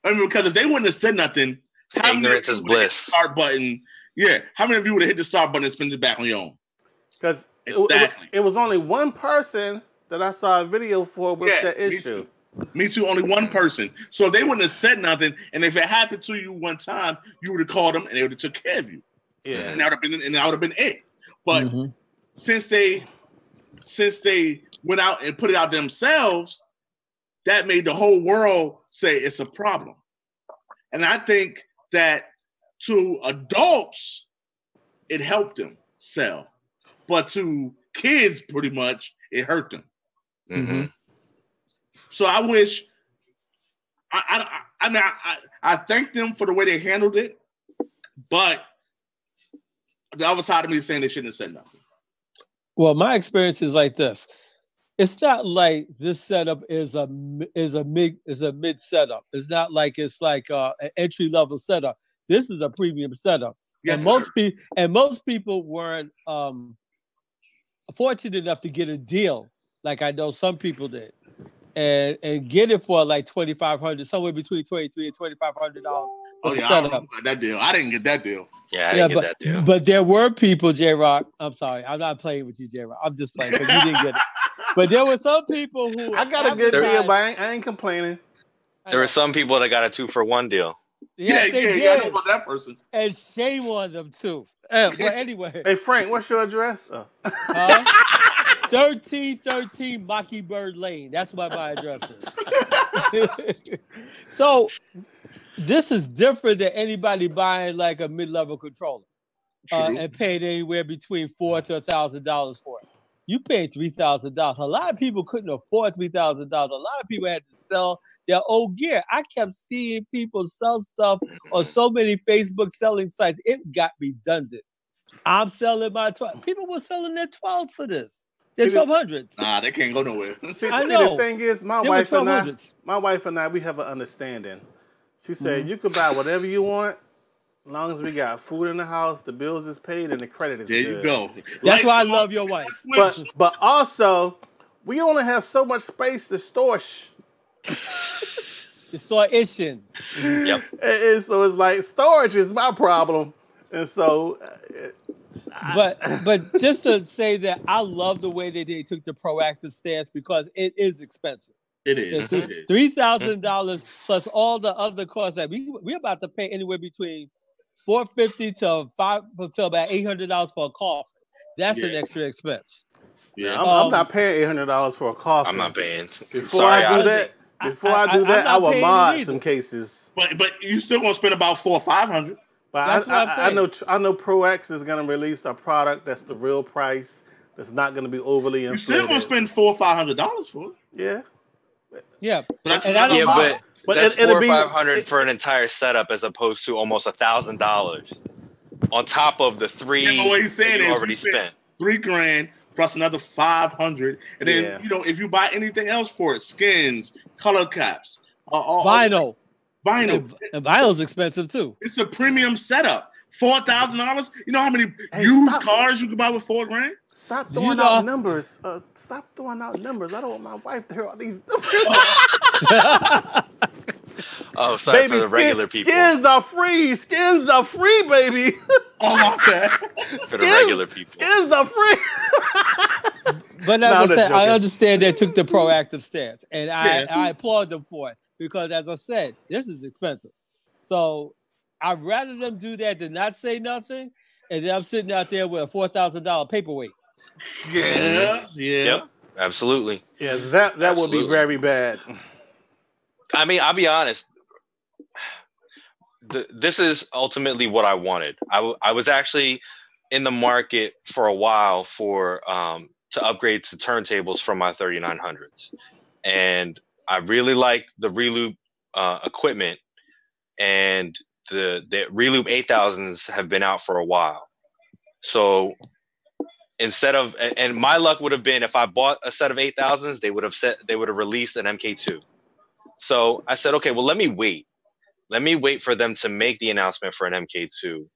I mean, because if they wouldn't have said nothing, Ignorance is bliss. Start button. Yeah. How many of you would have hit the start button and spin it back on your own? Because exactly. it was only one person that I saw a video for with that issue. Me too. Only one person. So if they wouldn't have said nothing, and if it happened to you one time, you would have called them and they would have took care of you. Yeah. And that would have been it. But since they went out and put it out themselves, that made the whole world say it's a problem. And I think that to adults, it helped them sell. But to kids, pretty much, it hurt them. Mm-hmm. So I wish, I thank them for the way they handled it, but the other side of me is saying they shouldn't have said nothing. Well, my experience is like this. It's not like this setup is a mid setup. It's not like it's like an entry level setup. This is a premium setup. Yes, and most people weren't fortunate enough to get a deal like I know some people did, and get it for like $2,500, somewhere between $2,300 and $2,500. Oh yeah, I got that deal. I didn't get that deal. Yeah, I didn't get that deal. But there were people, J-Rock. I'm sorry, I'm not playing with you, J-Rock. I'm just playing because you didn't get it. But there were some people who I got a good deal, but I ain't complaining. There were some people that got a 2-for-1 deal. Yeah, I know about that person. And shame on them too. Well, anyway. Hey Frank, what's your address? 1313 Mockingbird Lane. That's what my address is. So this is different than anybody buying like a mid-level controller and paying anywhere between $400 to $1,000 for it. You paid $3,000. A lot of people couldn't afford $3,000. A lot of people had to sell their old gear. I kept seeing people sell stuff on so many Facebook selling sites. It got redundant. I'm selling my 12. People were selling their 12s for this. They're 1200s. Nah, they can't go nowhere. See, the thing is, my wife and I, we have an understanding. She said, you can buy whatever you want, as long as we got food in the house, the bills is paid, and the credit is good. There you go. That's why I love your wife. But also, we only have so much space to store The store ishing. Yep. And so it's like storage is my problem. And so but just to say that I love the way that they took the proactive stance because it is expensive. It is. $3,000 plus all the other costs that we're about to pay anywhere between $450 to about $800 for a coffee. That's an extra expense. Yeah, I'm not paying $800 for a coffee. I'm not paying. Before I do that, I will mod some cases. But you still gonna spend about $400 or $500. But I know Pro X is gonna release a product that's the real price. That's not gonna be overly inflated. You're still gonna spend $400 or $500 for it. Yeah. Yeah. But that's $400 or $500 for an entire setup as opposed to almost $1,000 on top of the $3,000 you already spent. $3,000 plus another $500, and then if you buy anything else for it, skins, color caps, vinyl. And vinyl's expensive too. It's a premium setup. $4,000. You know how many used cars you can buy with $4,000? Stop throwing out numbers. Stop throwing out numbers. I don't want my wife to hear all these numbers. Oh, sorry, baby, for the regular people. Skins are free. Skins are free, baby. Oh, my bad. For the regular people. Skins are free. But as I said, I understand they took the proactive stance, and I applaud them for it because, as I said, this is expensive. So I'd rather them do that than not say nothing, and then I'm sitting out there with a $4,000 paperweight. Yeah. Yep, absolutely. Yeah, that would be very bad. I mean, I'll be honest. This is ultimately what I wanted. I was actually in the market for a while for to upgrade to turntables from my 3900s, and I really like the Reloop equipment, and the Reloop 8000s have been out for a while. So instead of, and my luck would have been if I bought a set of 8000s, they would have released an MK2. So I said, okay, well, let me wait for them to make the announcement for an MK2,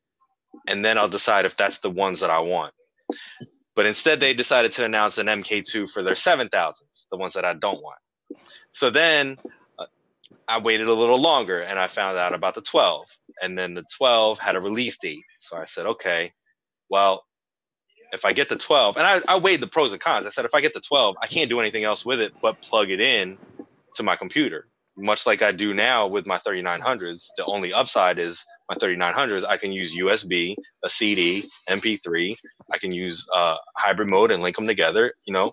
and then I'll decide if that's the ones that I want. But instead, they decided to announce an MK2 for their 7000s, the ones that I don't want. So then I waited a little longer, and I found out about the 12. And then the 12 had a release date. So I said, okay, well, if I get the 12, and I weighed the pros and cons. I said, if I get the 12, I can't do anything else with it but plug it in to my computer, much like I do now with my 3900s. The only upside is my 3900s, I can use USB, a CD, MP3. I can use hybrid mode and link them together, the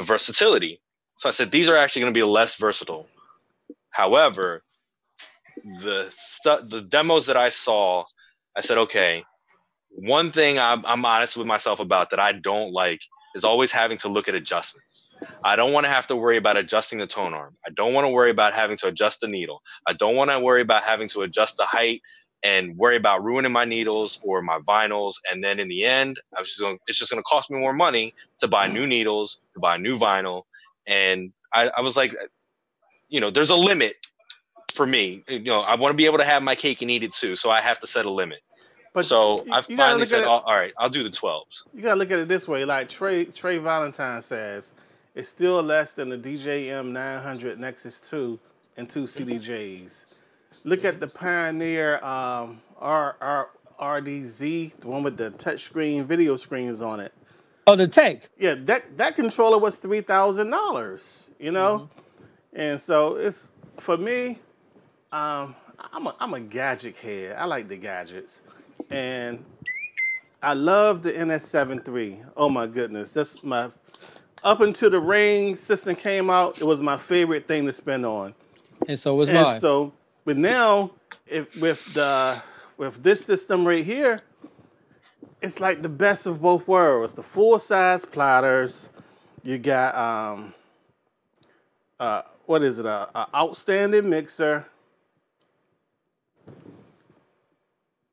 versatility. So I said, these are actually going to be less versatile. However, the demos that I saw, I said, okay, one thing I'm honest with myself about that I don't like is always having to look at adjustments. I don't want to have to worry about adjusting the tone arm. I don't want to worry about having to adjust the needle. I don't want to worry about having to adjust the height and worry about ruining my needles or my vinyls. And then in the end, it's just going to cost me more money to buy new needles, to buy new vinyl. And I was like, there's a limit for me. I want to be able to have my cake and eat it too. So I have to set a limit. But so I finally said, all right, I'll do the 12s. You got to look at it this way. Like Trey Valentine says, it's still less than the DJM 900 Nexus 2 and 2 CDJs. Look at the Pioneer RDZ, the one with the touchscreen video screens on it. Oh, the tank. Yeah, that controller was $3,000, And so it's, for me, I'm a gadget head. I like the gadgets. And I love the NS7 III. Oh my goodness. That's up until the Rane system came out, it was my favorite thing to spend on. And so was mine. So, but now, with this system right here, it's like the best of both worlds. The full-size platters. You got, what is it, a outstanding mixer.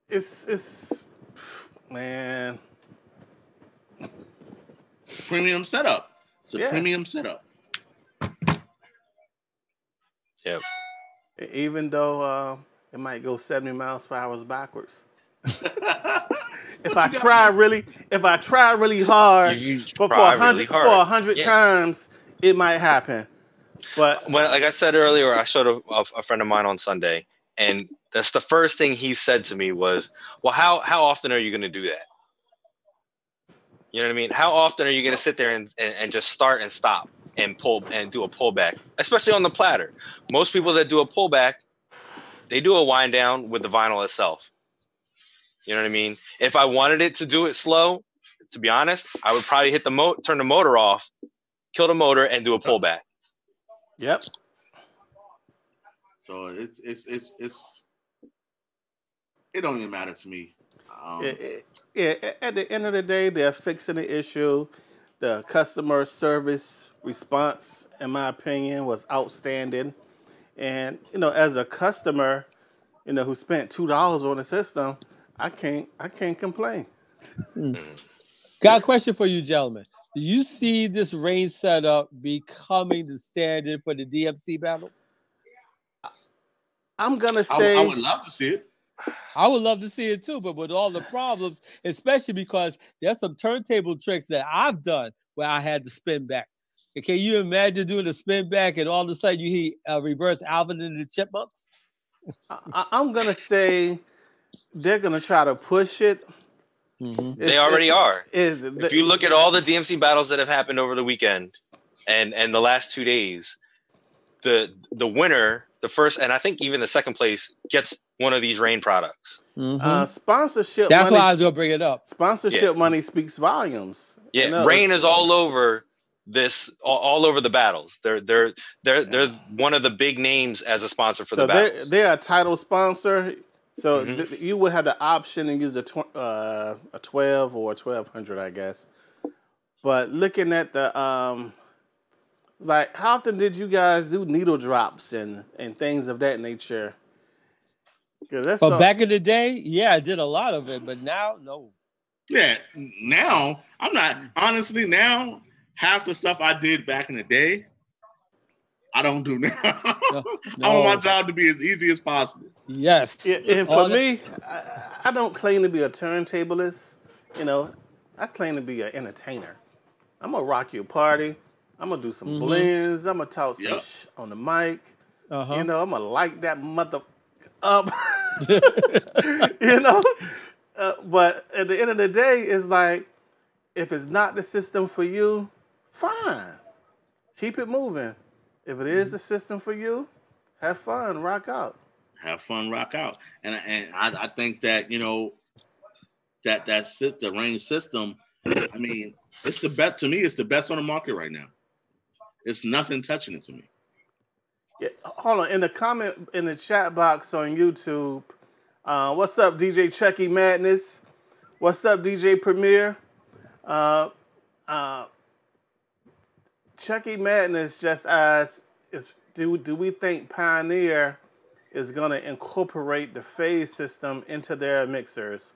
It's man. Premium setup. It's a premium setup. Yep. Even though it might go 70 miles per hour backwards. If I try really hard for 100 times, it might happen. But like I said earlier, I showed a friend of mine on Sunday, and that's the first thing he said to me was, well, how often are you going to do that? You know what I mean? How often are you going to sit there and just start and stop and pull and do a pullback, especially on the platter? Most people that do a pullback, they do a wind down with the vinyl itself. You know what I mean? If I wanted it to do it slow, to be honest, I would probably hit turn the motor off, kill the motor, and do a pullback. Yep. So it's it don't even matter to me. At the end of the day, they're fixing the issue. The customer service response, in my opinion, was outstanding. And as a customer, who spent $2 on the system, I can't complain. Got a question for you, gentlemen. Do you see this Rane setup becoming the standard for the DMC battle? I'm gonna say I would love to see it. I would love to see it too, but with all the problems, especially because there's some turntable tricks that I've done where I had to spin back. And can you imagine doing a spin back and all of a sudden you hear reverse Alvin and the Chipmunks? I'm gonna say they're gonna try to push it. Mm-hmm. They already are. If you look at all the DMC battles that have happened over the weekend and the last 2 days, the winner, the first, and I think even the second place, gets one of these Rane products. Mm-hmm. Sponsorship. That's why I was gonna bring it up. Sponsorship money speaks volumes. Yeah, Rane is all over this, all over the battles. They're one of the big names as a sponsor for the battle. They're a title sponsor. So you would have the option to use a 12 or a 1200, I guess. But looking at the like, how often did you guys do needle drops and things of that nature? But back in the day, yeah, I did a lot of it, but now, no. Yeah, now I'm not. Honestly, now half the stuff I did back in the day, I don't do now. No. I want my job to be as easy as possible. Yes. Yeah, and for me, I don't claim to be a turntablist. You know, I claim to be an entertainer. I'm gonna rock your party. I'm gonna do some blends. I'm gonna talk some on the mic. You know, I'm gonna light that mother up. You know, but at the end of the day, it's like, if it's not the system for you, fine, keep it moving. If it is the system for you, have fun, rock out. Have fun, rock out. And I think that, you know, the Rane system, I mean, it's the best to me. It's the best on the market right now. It's nothing touching it to me. Yeah, hold on. In the chat box on YouTube, what's up, DJ Chucky Madness? What's up, DJ Premier? Chucky Madness just asked, do we think Pioneer is going to incorporate the phase system into their mixers?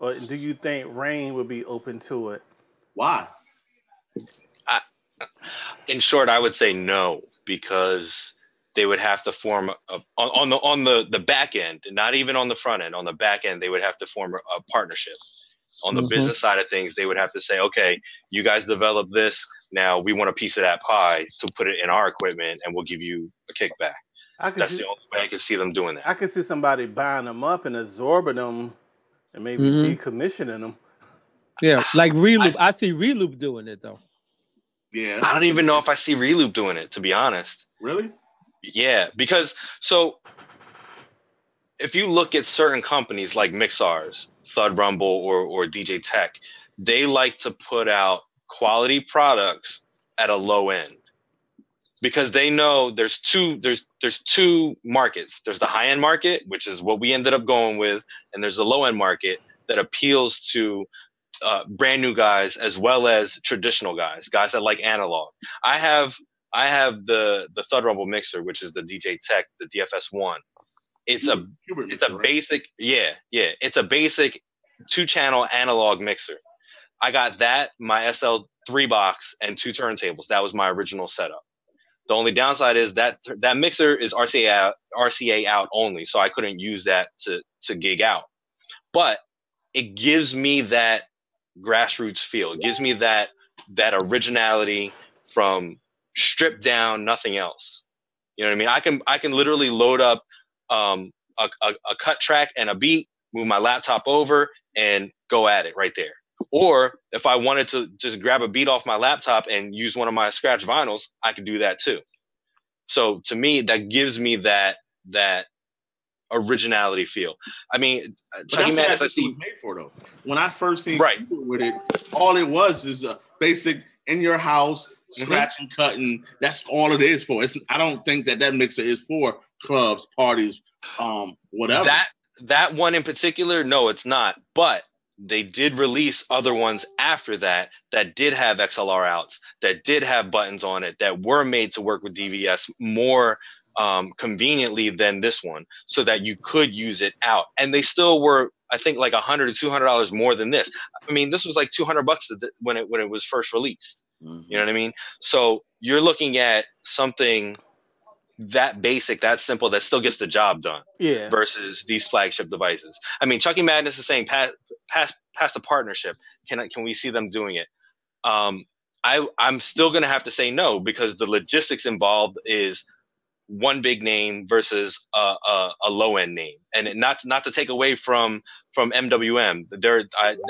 Or do you think Rane would be open to it? Why? In short, I would say no, because they would have to form on the back end, not even on the front end. On the back end, they would have to form a partnership. On the business side of things, they would have to say, okay, you guys develop this. Now we want a piece of that pie to put it in our equipment, and we'll give you a kickback. That's the only way I can see them doing that. I can see somebody buying them up and absorbing them and maybe decommissioning them. Yeah, like Reloop. I see Reloop doing it, though. Yeah. I don't even know if I see Reloop doing it, to be honest. Really? Yeah, because if you look at certain companies like Mixars, Thud Rumble, or DJ Tech, they like to put out quality products at a low end, because they know there's two markets. There's the high end market, which is what we ended up going with, and there's the low end market that appeals to brand new guys as well as traditional guys that like analog. I have the Thud Rumble mixer, which is the DJ Tech, the DFS1. It's a basic, it's a basic 2-channel analog mixer. I got that, my SL3 box, and 2 turntables. That was my original setup. The only downside is that mixer is RCA out only, so I couldn't use that to gig out. But it gives me that grassroots feel. It gives me that originality from stripped down, nothing else. You know what I mean? I can literally load up a cut track and a beat, move my laptop over, and go at it right there. Or if I wanted to just grab a beat off my laptop and use one of my scratch vinyls, I could do that too. So to me, that gives me that originality feel. I mean, Chucky Madness was made for, though. When I first seen you with it, all it was is a basic in your house scratching, cutting. That's all it is for. I don't think that mixer is for clubs, parties, whatever. That one in particular, no, it's not. But they did release other ones after that did have XLR outs, that did have buttons on it, that were made to work with DVS more conveniently than this one, so that you could use it out. And they still were, I think, like $100 to $200 more than this. I mean, this was like $200 when it was first released. You know what I mean? So you're looking at something that basic, that simple, that still gets the job done. Yeah. Versus these flagship devices. I mean, Chucky Madness is saying past the partnership. Can we see them doing it? I'm still gonna have to say no, because the logistics involved is one big name versus a low end name, and not to take away from MWM.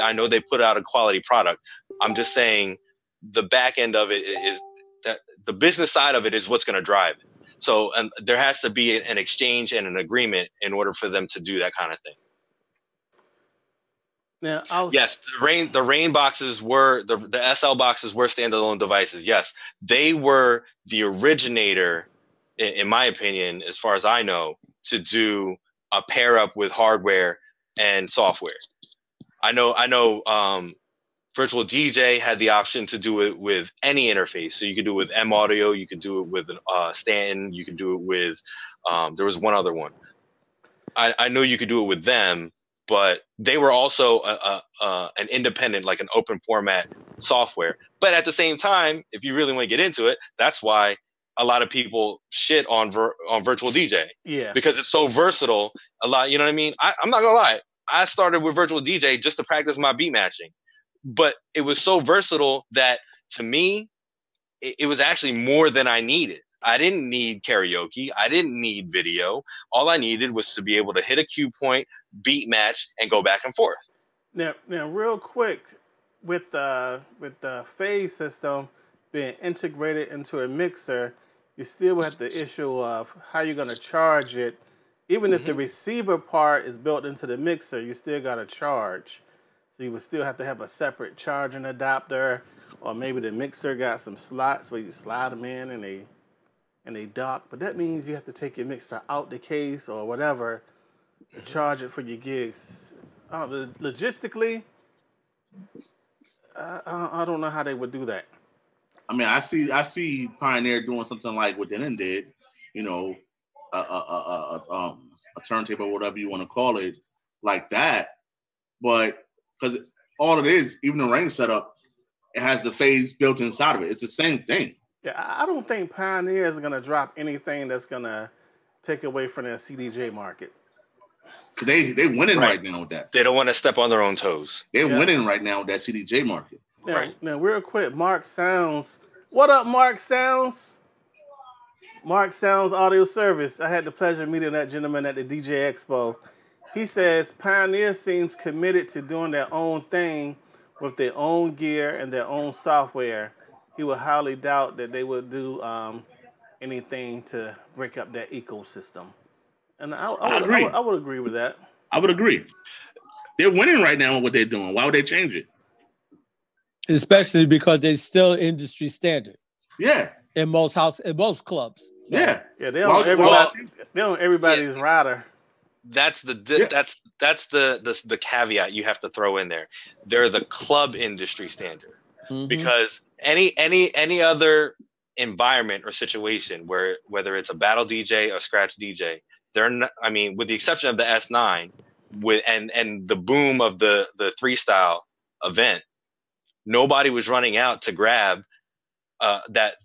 I know they put out a quality product. I'm just saying the back end of it is that the business side of it is what's going to drive it. So, and there has to be an exchange and an agreement in order for them to do that kind of thing. Now, yes, the Rane boxes were the SL boxes were standalone devices. Yes, they were the originator, in my opinion, as far as I know, to do pair up with hardware and software. I know. Virtual DJ had the option to do it with any interface. So you could do it with M Audio, you could do it with Stanton, you could do it with, there was one other one. I know you could do it with them, but they were also an independent, like an open format software. But at the same time, if you really want to get into it, that's why a lot of people shit on Virtual DJ. Yeah. Because it's so versatile. A lot, you know what I mean? I'm not gonna lie. I started with Virtual DJ just to practice my beat matching. But it was so versatile that to me, it was actually more than I needed. I didn't need karaoke. I didn't need video. All I needed was to be able to hit a cue point, beat match, and go back and forth. Now, real quick, with the phase system being integrated into a mixer, you still have the issue of how you're going to charge it. Even if the receiver part is built into the mixer, you still got to charge. So you would still have to have a separate charging adapter, or maybe the mixer got some slots where you slide them in and they dock. But that means you have to take your mixer out the case or whatever to charge it for your gigs. Logistically, I don't know how they would do that. I mean, I see Pioneer doing something like what Denon did, you know, a turntable, or whatever you want to call it, like that. But because all it is, even the Rane setup, it has the phase built inside of it. It's the same thing. Yeah, I don't think Pioneer is going to drop anything that's going to take away from their CDJ market. Because they winning right now with that. They don't want to step on their own toes. They're winning right now with that CDJ market. Now, real quick, Mark Sounds. What up, Mark Sounds? Mark Sounds Audio Service. I had the pleasure of meeting that gentleman at the DJ Expo. He says Pioneer seems committed to doing their own thing with their own gear and their own software. He would highly doubt that they would do anything to break up that ecosystem. And I would agree with that. I would agree. They're winning right now with what they're doing. Why would they change it? Especially because they're still industry standard. Yeah. In most clubs. So. Yeah. Yeah, they own everybody's rider. That's the caveat you have to throw in there. They're the club industry standard. Because any other environment or situation where whether it's a battle DJ or scratch DJ, they're not, I mean, with the exception of the S9 and the boom of the freestyle event, nobody was running out to grab that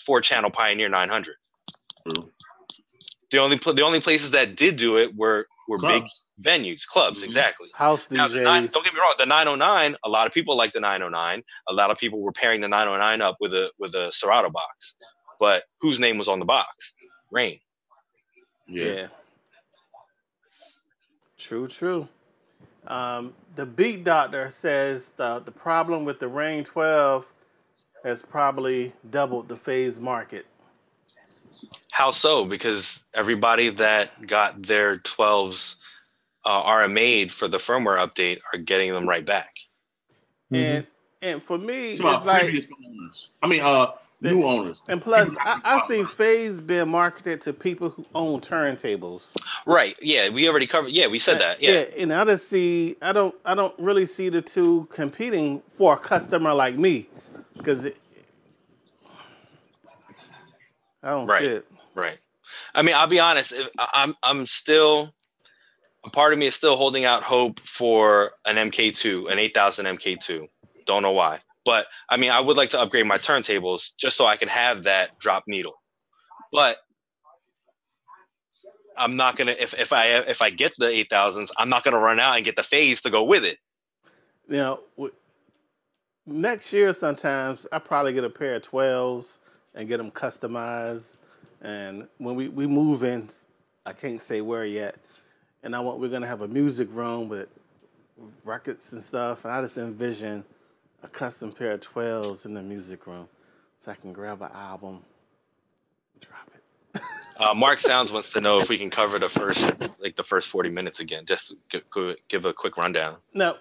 4-channel Pioneer 900. The only places that did do it were big venues, clubs, exactly. House DJs. Now, don't get me wrong, the 909, a lot of people like the 909. A lot of people were pairing the 909 up with a Serato box. But whose name was on the box? Rane. Yeah. True. The Beat Doctor says the problem with the Rane 12 has probably doubled the phase market. How so? Because everybody that got their 12s RMA'd for the firmware update are getting them right back. And for me, it's like previous owners. I mean, new owners. And plus, I see phase being marketed to people who own turntables. Right. Yeah, we already covered. Yeah, we said that. Yeah. And I don't really see the two competing for a customer like me, because I don't see it. Right. I mean, I'll be honest. I'm still, a part of me is still holding out hope for an MK2, an 8000 MK2. Don't know why, but I mean, I would like to upgrade my turntables just so I can have that drop needle. But I'm not gonna, if I get the 8000s, I'm not gonna run out and get the phase to go with it. You know, next year sometimes I probably get a pair of 12s and get them customized. And when we move in, I can't say where yet. And we're gonna have a music room with records and stuff. And I just envision a custom pair of 12s in the music room, so I can grab an album, and drop it. Mark Sounds wants to know if we can cover the first 40 minutes again. Just give a quick rundown. No,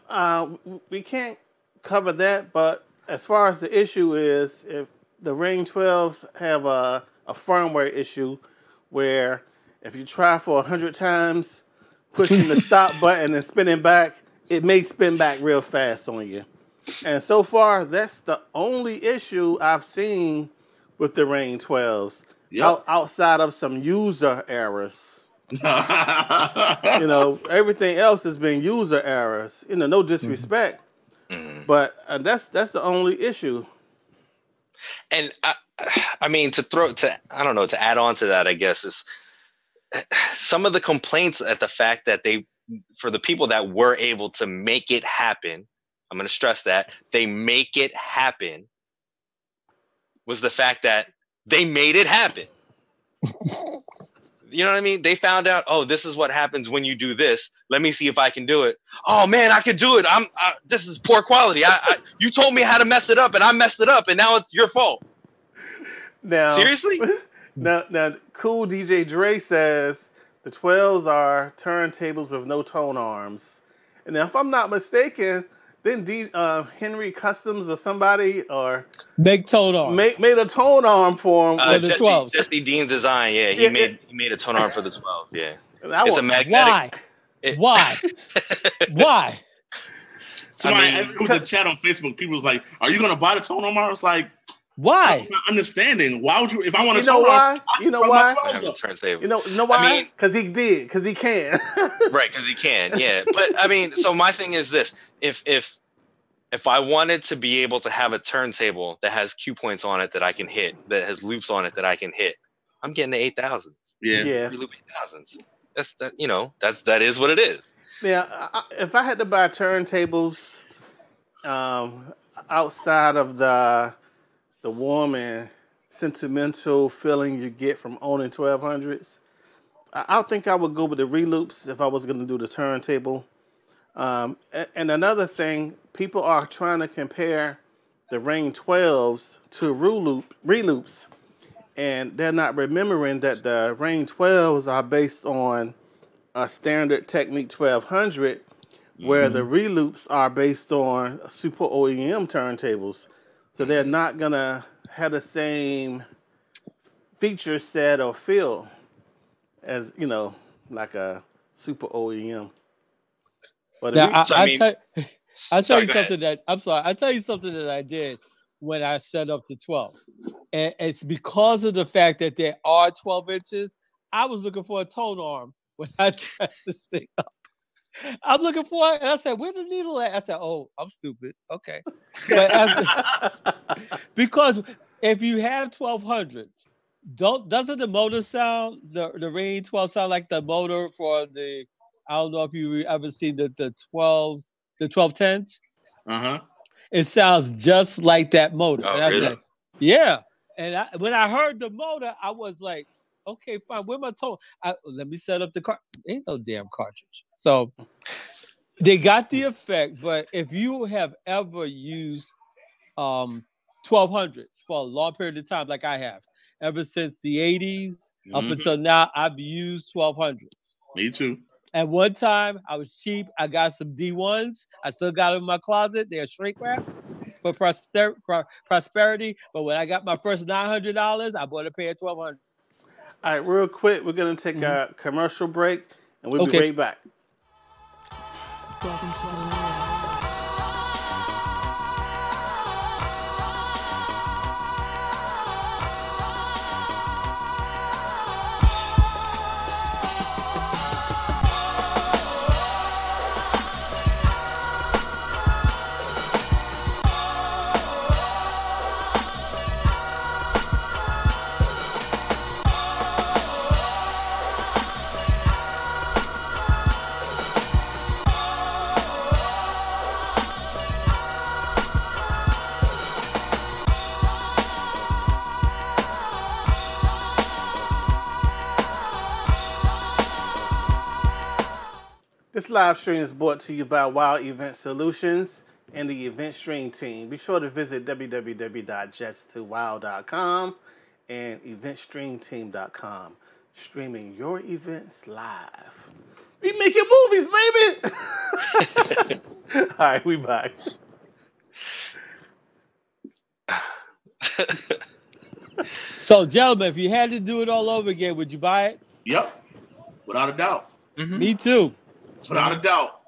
we can't cover that. But as far as the issue is, if the Rane 12s have a firmware issue where if you try for 100 times, pushing the stop button and spinning back, it may spin back real fast on you. And so far, that's the only issue I've seen with the Rane 12s. Yep. Outside of some user errors. Everything else has been user errors. No disrespect. But that's the only issue. And I mean, to add on to that, I guess, is some of the complaints at the fact that for the people that were able to make it happen, I'm going to stress that they make it happen, was the fact that they made it happen. You know what I mean? They found out, oh, this is what happens when you do this. Let me see if I can do it. Oh man, I can do it. This is poor quality. You told me how to mess it up, and I messed it up, and now it's your fault. Now, seriously? Now, Cool DJ Dre says the 12s are turntables with no tone arms, and if I'm not mistaken, then Henry Customs or somebody make tone arms. Made a tone arm for him for the 12s. Jesse Dean's design, yeah, he made a tone arm for the 12. Yeah, it's a magnetic. Why? Why? It was a chat on Facebook. People was like, "Are you going to buy the tone arm?" I was like, "Why?" I'm not understanding. Why would you? If I want to tone arm, you know why? You know why? Because he did. Because he can. Right, because he can. Yeah, but I mean, so my thing is this: if I wanted to be able to have a turntable that has cue points on it that I can hit, that has loops on it that I can hit, I'm getting the 8000s. Yeah. Loop 8000s. That is what it is. Yeah, if I had to buy turntables outside of the warm and sentimental feeling you get from owning 1200s, I think I would go with the reloops if I was going to do the turntable. And another thing, people are trying to compare the Rane 12s to reloops, and they're not remembering that the Rane 12s are based on a standard Technique 1200, where the reloops are based on super OEM turntables. So they're not going to have the same feature set or feel as, like a super OEM. But now, I'll tell you something that I did when I set up the 12s. And it's because of the fact that there are 12 inches. I was looking for a tone arm when I set this thing up. I'm looking for it, and I said, "Where's the needle at?" I said, "Oh, I'm stupid." Okay. Because if you have 1200s, doesn't the motor sound, the Rane 12 sound like the motor for the, I don't know if you ever seen the 12s, the 1210s. It sounds just like that motor. Oh, and I really? said, yeah. And when I heard the motor, I was like, okay, fine. Where my tone? Let me set up the car. Ain't no damn cartridge. So they got the effect. But if you have ever used 1200s for a long period of time, like I have, ever since the 80s up until now, I've used 1200s. Me too. At one time, I was cheap. I got some D1s. I still got them in my closet. They're shrink wrap for prosperity. But when I got my first $900, I bought a pair of 1200. All right, real quick, we're going to take a commercial break, and we'll be right back. Welcome to the lowlife. This live stream is brought to you by Wild Event Solutions and the Event Stream team. Be sure to visit www.jets2wild.com and eventstreamteam.com. Streaming your events live. We making movies, baby! All right, we back. So, gentlemen, if you had to do it all over again, would you buy it? Yep, without a doubt. Me too. Without a doubt.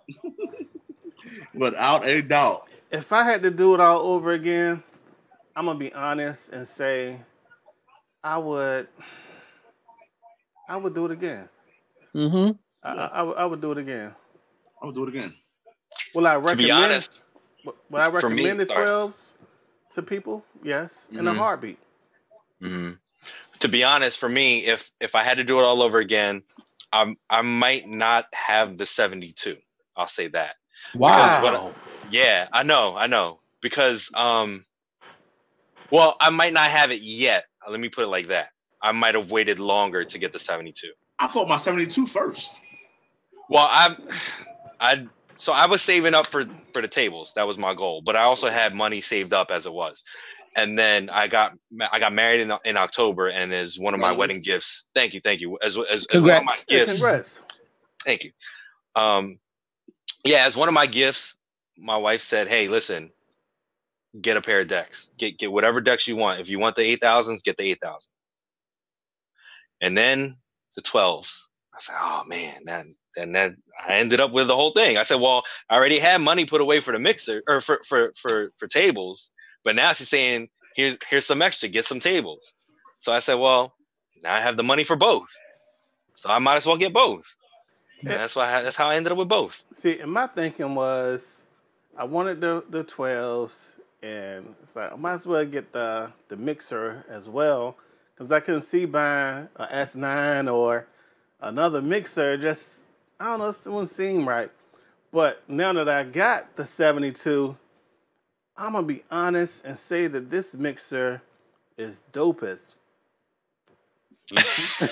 Without a doubt. If I had to do it all over again, I'm gonna be honest and say I would do it again. Mm-hmm. I would do it again. I would do it again. Will I To be recommend? honest, Would I for me, recommend the sorry. 12s to people? Yes, in a Mhm. heartbeat. hmm to be honest, for me, if I had to do it all over again, I might not have the 72. I'll say that. Because Wow. yeah, I know. Because well, I might not have it yet. Let me put it like that. I might have waited longer to get the 72. I bought my 72 first. Well, so I was saving up for the tables. That was my goal. But I also had money saved up as it was. And then I got married in October, and as one of my wedding gifts. Thank you. As one of my Congrats. Yeah, gifts. congrats. Thank you. Yeah, as one of my gifts, my wife said, "Hey, listen, get a pair of decks. Get whatever decks you want. If you want the 8,000s, get the 8,000." And then the 12s. I said, "Oh man, that I ended up with the whole thing." I said, "Well, I already had money put away for the mixer or for tables, but now she's saying, here's some extra, get some tables." So I said, "Well, now I have the money for both, so I might as well get both." And that's how I ended up with both. See, and my thinking was, I wanted the 12s, and it's like I might as well get the mixer as well, because I couldn't see buying a S9 or another mixer. Just I don't know, it wouldn't seem right. But now that I got the 72, I'm gonna be honest and say that this mixer is dope as. Check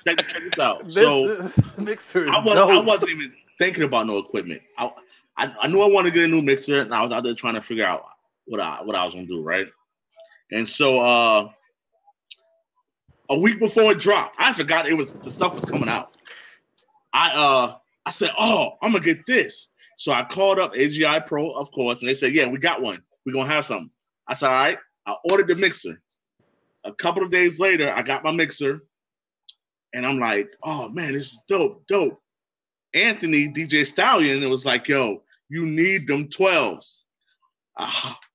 this out. This mixer is I dope. wasn't even thinking about no equipment. I knew I wanted to get a new mixer, and I was out there trying to figure out what I was gonna do, right? And so a week before it dropped, I forgot the stuff was coming out. I said, "Oh, I'm gonna get this." So I called up AGI Pro, of course, and they said, "Yeah, we got one. We're gonna have something." I said, "All right." I ordered the mixer. A couple of days later, I got my mixer, and I'm like, "Oh man, this is dope." Anthony, DJ Stallion, it was like, "Yo, you need them 12s."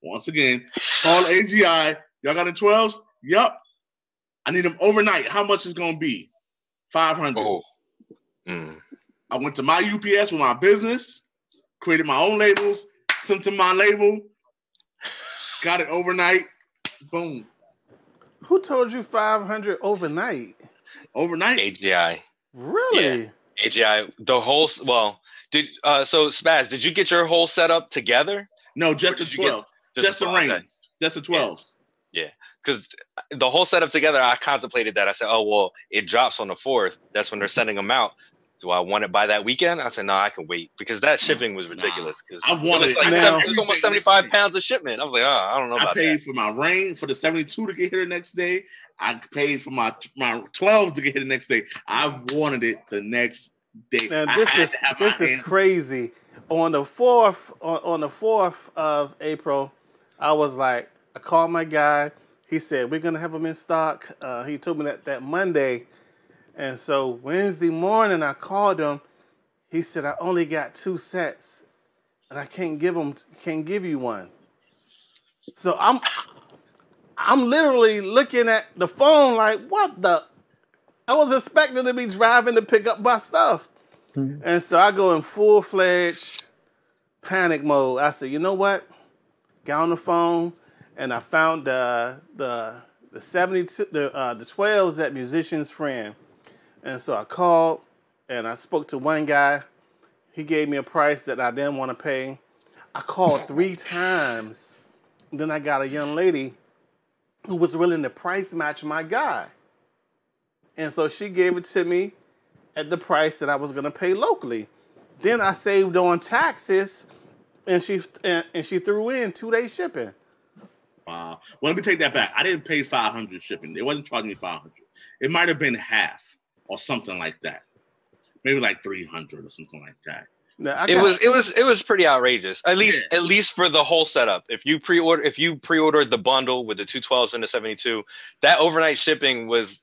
Once again, call AGI. Y'all got the 12s? Yup. I need them overnight. How much is gonna be? $500. Oh. I went to my UPS with my business, created my own labels, sent to my label, got it overnight. Boom. Who told you 500 overnight? Overnight. AGI. Really? Yeah. AGI. The whole so Spaz, did you get your whole setup together? No, just the 12. Just the Rane. Okay. Just the 12s. Yeah. Because the whole setup together, I contemplated that. I said, "Oh well, it drops on the 4th. That's when they're sending them out. Do I want it by that weekend?" I said, "No, I can wait," because that shipping was ridiculous. Because I wanted it was like now. it was almost 75 pounds of shipment. I was like, "Oh, I don't know about I paid that." for my Rane for the 72 to get here the next day. I paid for my 12s to get here the next day. I wanted it the next day. Now this is crazy. On the 4th of April, I called my guy. He said, "We're gonna have them in stock." He told me that Monday. And so Wednesday morning, I called him. He said, "I only got 2 sets, and I can't give you one." So I'm literally looking at the phone like, what the? I was expecting to be driving to pick up my stuff. Mm-hmm. And so I go in full-fledged panic mode. I said, "You know what?" Got on the phone, and I found the 72, the 12s at Musician's Friend. And so I called, and I spoke to one guy. He gave me a price that I didn't want to pay. I called 3 times. And then I got a young lady who was willing to price match my guy. And so she gave it to me at the price that I was going to pay locally. Then I saved on taxes, and she threw in 2-day shipping. Wow. Well, let me take that back. I didn't pay $500 shipping. They wasn't charging me $500. It might have been half or something like that. Maybe like $300 or something like that. Now, it was pretty outrageous. At least for the whole setup. If you pre-ordered the bundle with the 212s and the 72, that overnight shipping was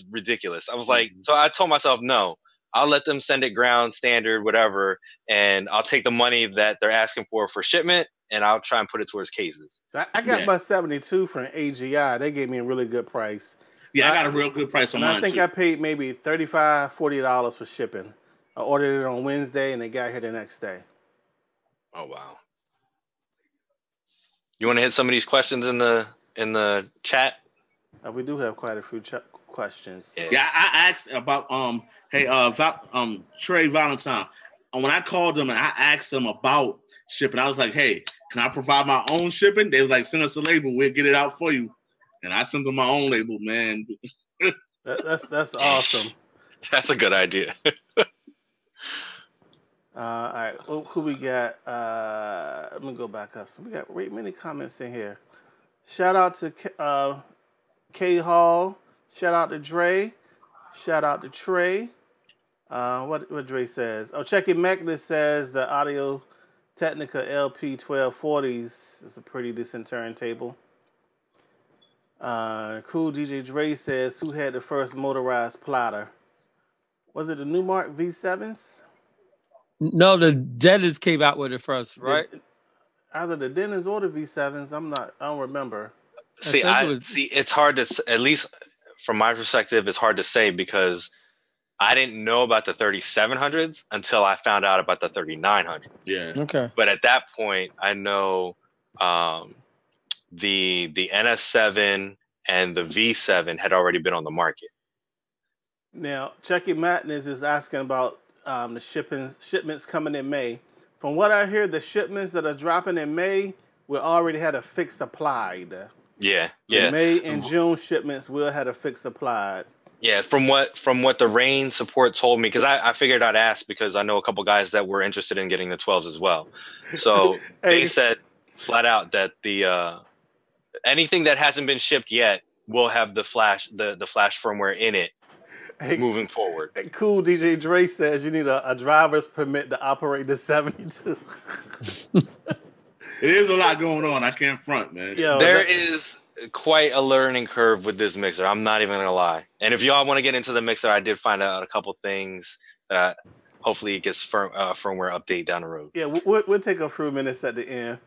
ridiculous. I was like, so I told myself, no, I'll let them send it ground, standard, whatever, and I'll take the money that they're asking for shipment, and I'll try and put it towards cases. I got my 72 from AGI. They gave me a really good price. Yeah, I got a real good price on mine, I think too. I paid maybe $35, $40 for shipping. I ordered it on Wednesday, and it got here the next day. Oh, wow. You want to hit some of these questions in the chat? We do have quite a few questions. Yeah, I asked about Trey Valentine. And when I called them and I asked them about shipping, I was like, hey, can I provide my own shipping? They was like, send us a label, we'll get it out for you. And I sent them my own label, man. That's awesome. That's a good idea. All right, who we got? Let me go back up. So we got many comments in here. Shout out to K Hall. Shout out to Dre. Shout out to Trey. What Dre says? Oh, Check It Magnus says the Audio Technica LP 1240s is a pretty decent turntable. Cool DJ Dre says, who had the first motorized plotter? Was it the Newmark V7s? No, the Dennis came out with it first, right? Either the Dennis or the V7s. I don't remember. See, it's hard to, at least from my perspective, it's hard to say because I didn't know about the 3700s until I found out about the 3900s. Yeah. Okay. But at that point, I know the NS7 and the V7 had already been on the market. Now, Chucky Madness is asking about the shipments coming in May. From what I hear, the shipments that are dropping in May will already had a fix applied. Yeah. The May and June shipments will have a fix applied. Yeah, from what the Rane support told me, because I figured I'd ask because I know a couple guys that were interested in getting the 12s as well. So they said flat out that the anything that hasn't been shipped yet will have the flash firmware in it moving forward. Cool DJ Dre says you need a driver's permit to operate the 72. It is a lot going on. I can't front, man. There is quite a learning curve with this mixer. I'm not even gonna lie. And if y'all want to get into the mixer, I did find out a couple things that hopefully it gets firmware update down the road. Yeah, we'll take a few minutes at the end.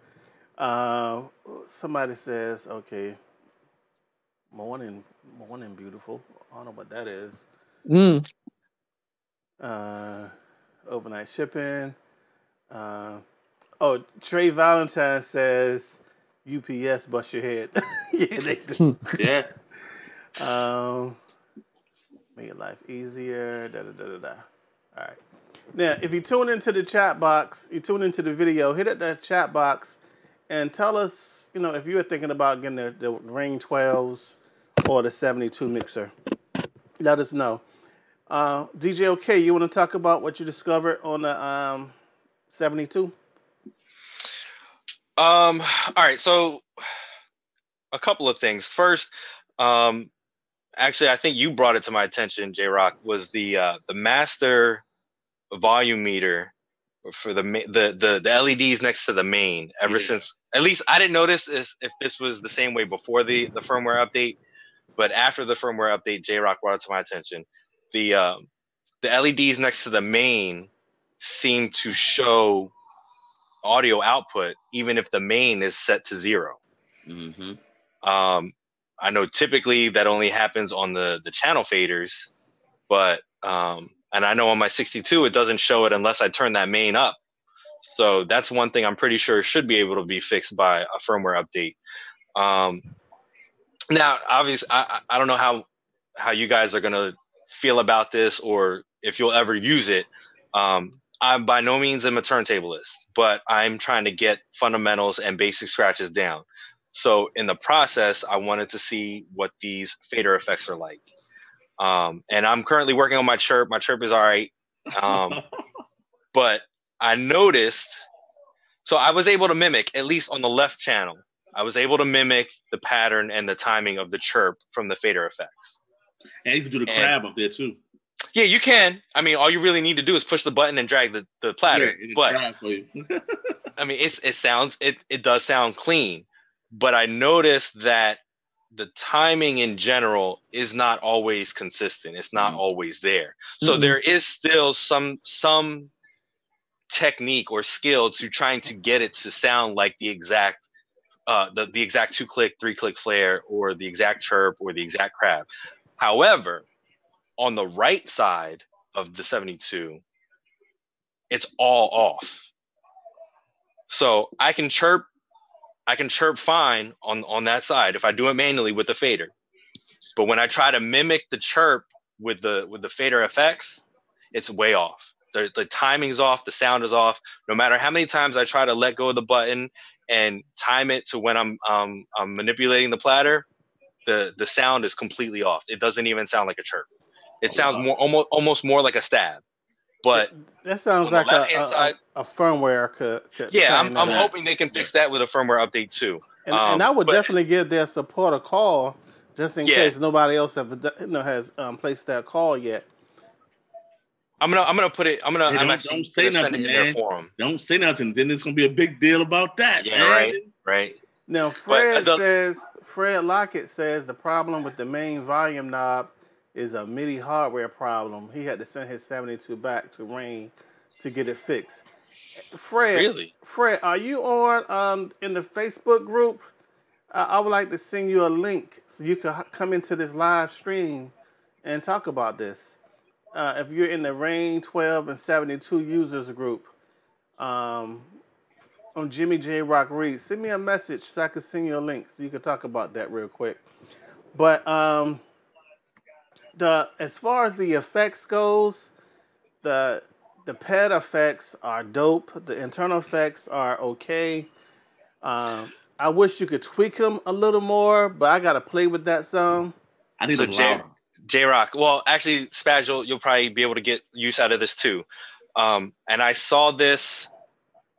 Somebody says, okay, morning, beautiful. I don't know what that is. Overnight shipping. Trey Valentine says, UPS bust your head. Yeah, they do. Yeah. Make your life easier. All right. Now, if you tune into the chat box, you tune into the video, hit at the chat box and tell us, if you're thinking about getting the Rane 12s or the 72 mixer. Let us know. DJ OK, you want to talk about what you discovered on the 72? All right, so a couple of things. First, actually, I think you brought it to my attention, J-Rock, was the master volume meter for the LEDs next to the main. Since, at least I didn't notice if this was the same way before the firmware update, but after the firmware update, J-Rock brought it to my attention. The LEDs next to the main seem to show audio output even if the main is set to 0. Mm-hmm. I know typically that only happens on the channel faders, but and I know on my 62 it doesn't show it unless I turn that main up. So that's one thing I'm pretty sure should be able to be fixed by a firmware update. Now, obviously, I don't know how you guys are gonna feel about this or if you'll ever use it. I'm by no means am a turntablist, but I'm trying to get fundamentals and basic scratches down. So in the process, I wanted to see what these fader effects are like. And I'm currently working on my chirp. My chirp is all right. But I noticed, so I was able to mimic, at least on the left channel, I was able to mimic the pattern and the timing of the chirp from the fader effects. And you can do the crab up there too. Yeah, you can. I mean, all you really need to do is push the button and drag the platter. Yeah, but for you. I mean, it does sound clean. But I noticed that the timing in general is not always consistent. It's not always there. So there is still some technique or skill to trying to get it to sound like the exact the exact 2-click, 3-click flare, or the exact chirp, or the exact crab. However, on the right side of the 72, it's all off. So I can chirp fine on that side if I do it manually with the fader. But when I try to mimic the chirp with the fader effects, it's way off. The timing's off, the sound is off. No matter how many times I try to let go of the button and time it to when I'm manipulating the platter, the sound is completely off. It doesn't even sound like a chirp. It sounds almost more like a stab. But that sounds like a firmware could yeah, I'm hoping they can fix that with a firmware update too. And I would definitely give their support a call just in case nobody else has placed that call yet. I'm gonna put it. Don't say nothing, man. Don't say nothing. Then it's gonna be a big deal about that. Yeah, man. right. Now Fred Lockett says the problem with the main volume knob is a MIDI hardware problem. He had to send his 72 back to Rane to get it fixed. Fred, are you on in the Facebook group? I would like to send you a link so you can come into this live stream and talk about this. If you're in the Rane 12 and 72 users group on Jimmy J. Rock Reed, send me a message so I can send you a link so you can talk about that real quick. But as far as the effects goes, the pad effects are dope. The internal effects are okay. I wish you could tweak them a little more, but I gotta play with that some. I need them louder. J-Rock. Well, actually, Spaz, you'll probably be able to get use out of this too. And I saw this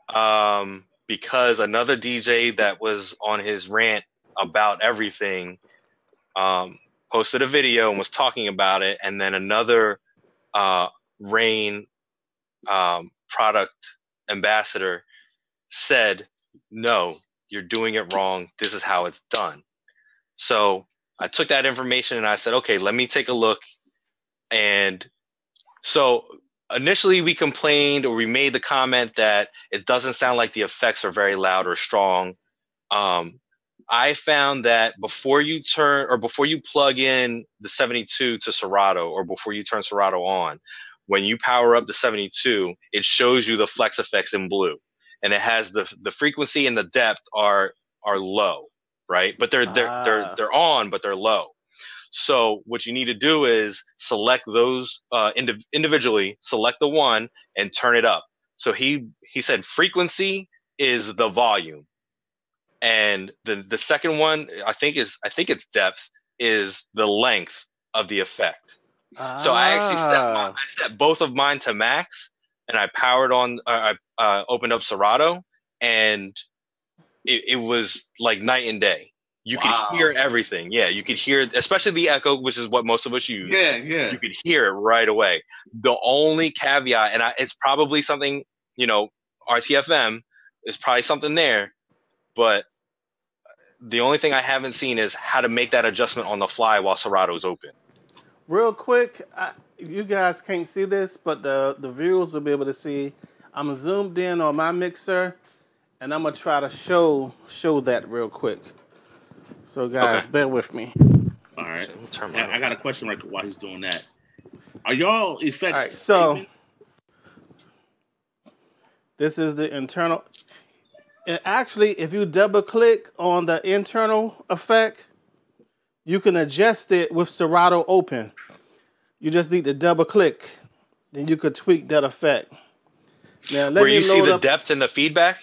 because another DJ that was on his rant about everything posted a video and was talking about it. And then another Rane product ambassador said, no, you're doing it wrong. This is how it's done. So I took that information and I said, okay, let me take a look. And so initially we complained, or we made the comment that it doesn't sound like the effects are very loud or strong. I found that before you plug in the 72 to Serato, or before you turn Serato on, when you power up the 72, it shows you the flex effects in blue, and it has the frequency and the depth are low. Right, but they're on, but they're low. So what you need to do is select those individually. Select the one and turn it up. So he said frequency is the volume, and the second one I think it's depth is the length of the effect. So I actually set both of mine to max, and I powered on. I opened up Serato, and it was like night and day. You could hear everything. Yeah, you could hear, especially the echo, which is what most of us use. Yeah. You could hear it right away. The only caveat, and it's probably something, RTFM is probably something there, but the only thing I haven't seen is how to make that adjustment on the fly while Serato's open. Real quick, you guys can't see this, but the viewers will be able to see. I'm zoomed in on my mixer, and I'm gonna try to show that real quick. So guys, bear with me. All right. I got a question right while he's doing that. Are y'all effects? All right, so this is the internal. And actually, if you double click on the internal effect, you can adjust it with Serato open. You just need to double click, then you could tweak that effect. Now, let me you see the up depth and the feedback?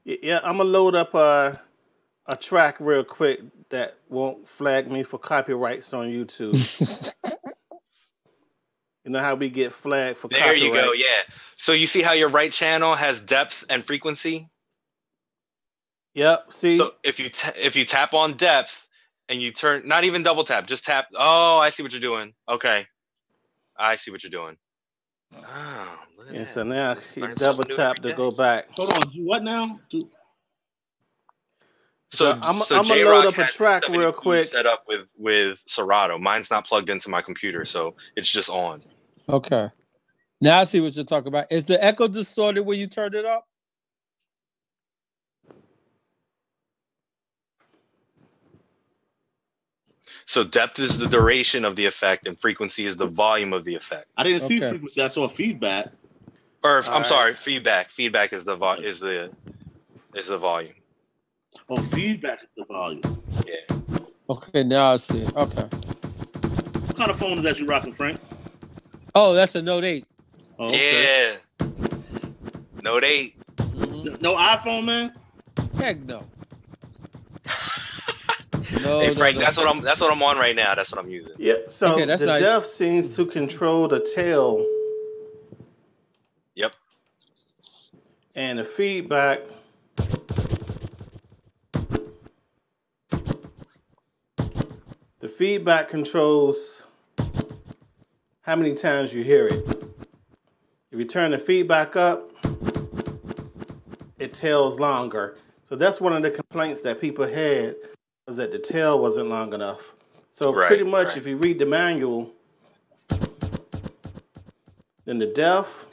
Yeah, I'm gonna load up a track real quick that won't flag me for copyrights on YouTube. You know how we get flagged for copyrights? There you go, yeah. So you see how your right channel has depth and frequency? Yep, see? So if you tap on depth and you turn, not even double tap, just tap. Oh, I see what you're doing. Okay. I see what you're doing. Oh, look at that. So now you double tap to go back. Hold on, do what now? So I'm gonna load up a track real quick. Set up with Serato. Mine's not plugged into my computer, so it's just on. Okay. Now I see what you're talking about. Is the echo distorted when you turn it up? So depth is the duration of the effect, and frequency is the volume of the effect. I didn't see frequency. I saw feedback. Or I'm sorry, feedback. Feedback is the volume. Oh, feedback is the volume. Yeah. Okay, now I see it. Okay. What kind of phone is that you rocking, Frank? Oh, that's a Note 8. Oh, okay. Yeah. Note 8. Mm-hmm. No iPhone, man. Heck no. No, hey Frank, no. that's what I'm on right now. That's what I'm using. Yeah. So Okay, that's the nice. depth seems to control the tail. Yep. And the feedback. The feedback controls how many times you hear it. If you turn the feedback up, it tails longer. So that's one of the complaints that people had, was that the tail wasn't long enough. So pretty much if you read the manual, then the depth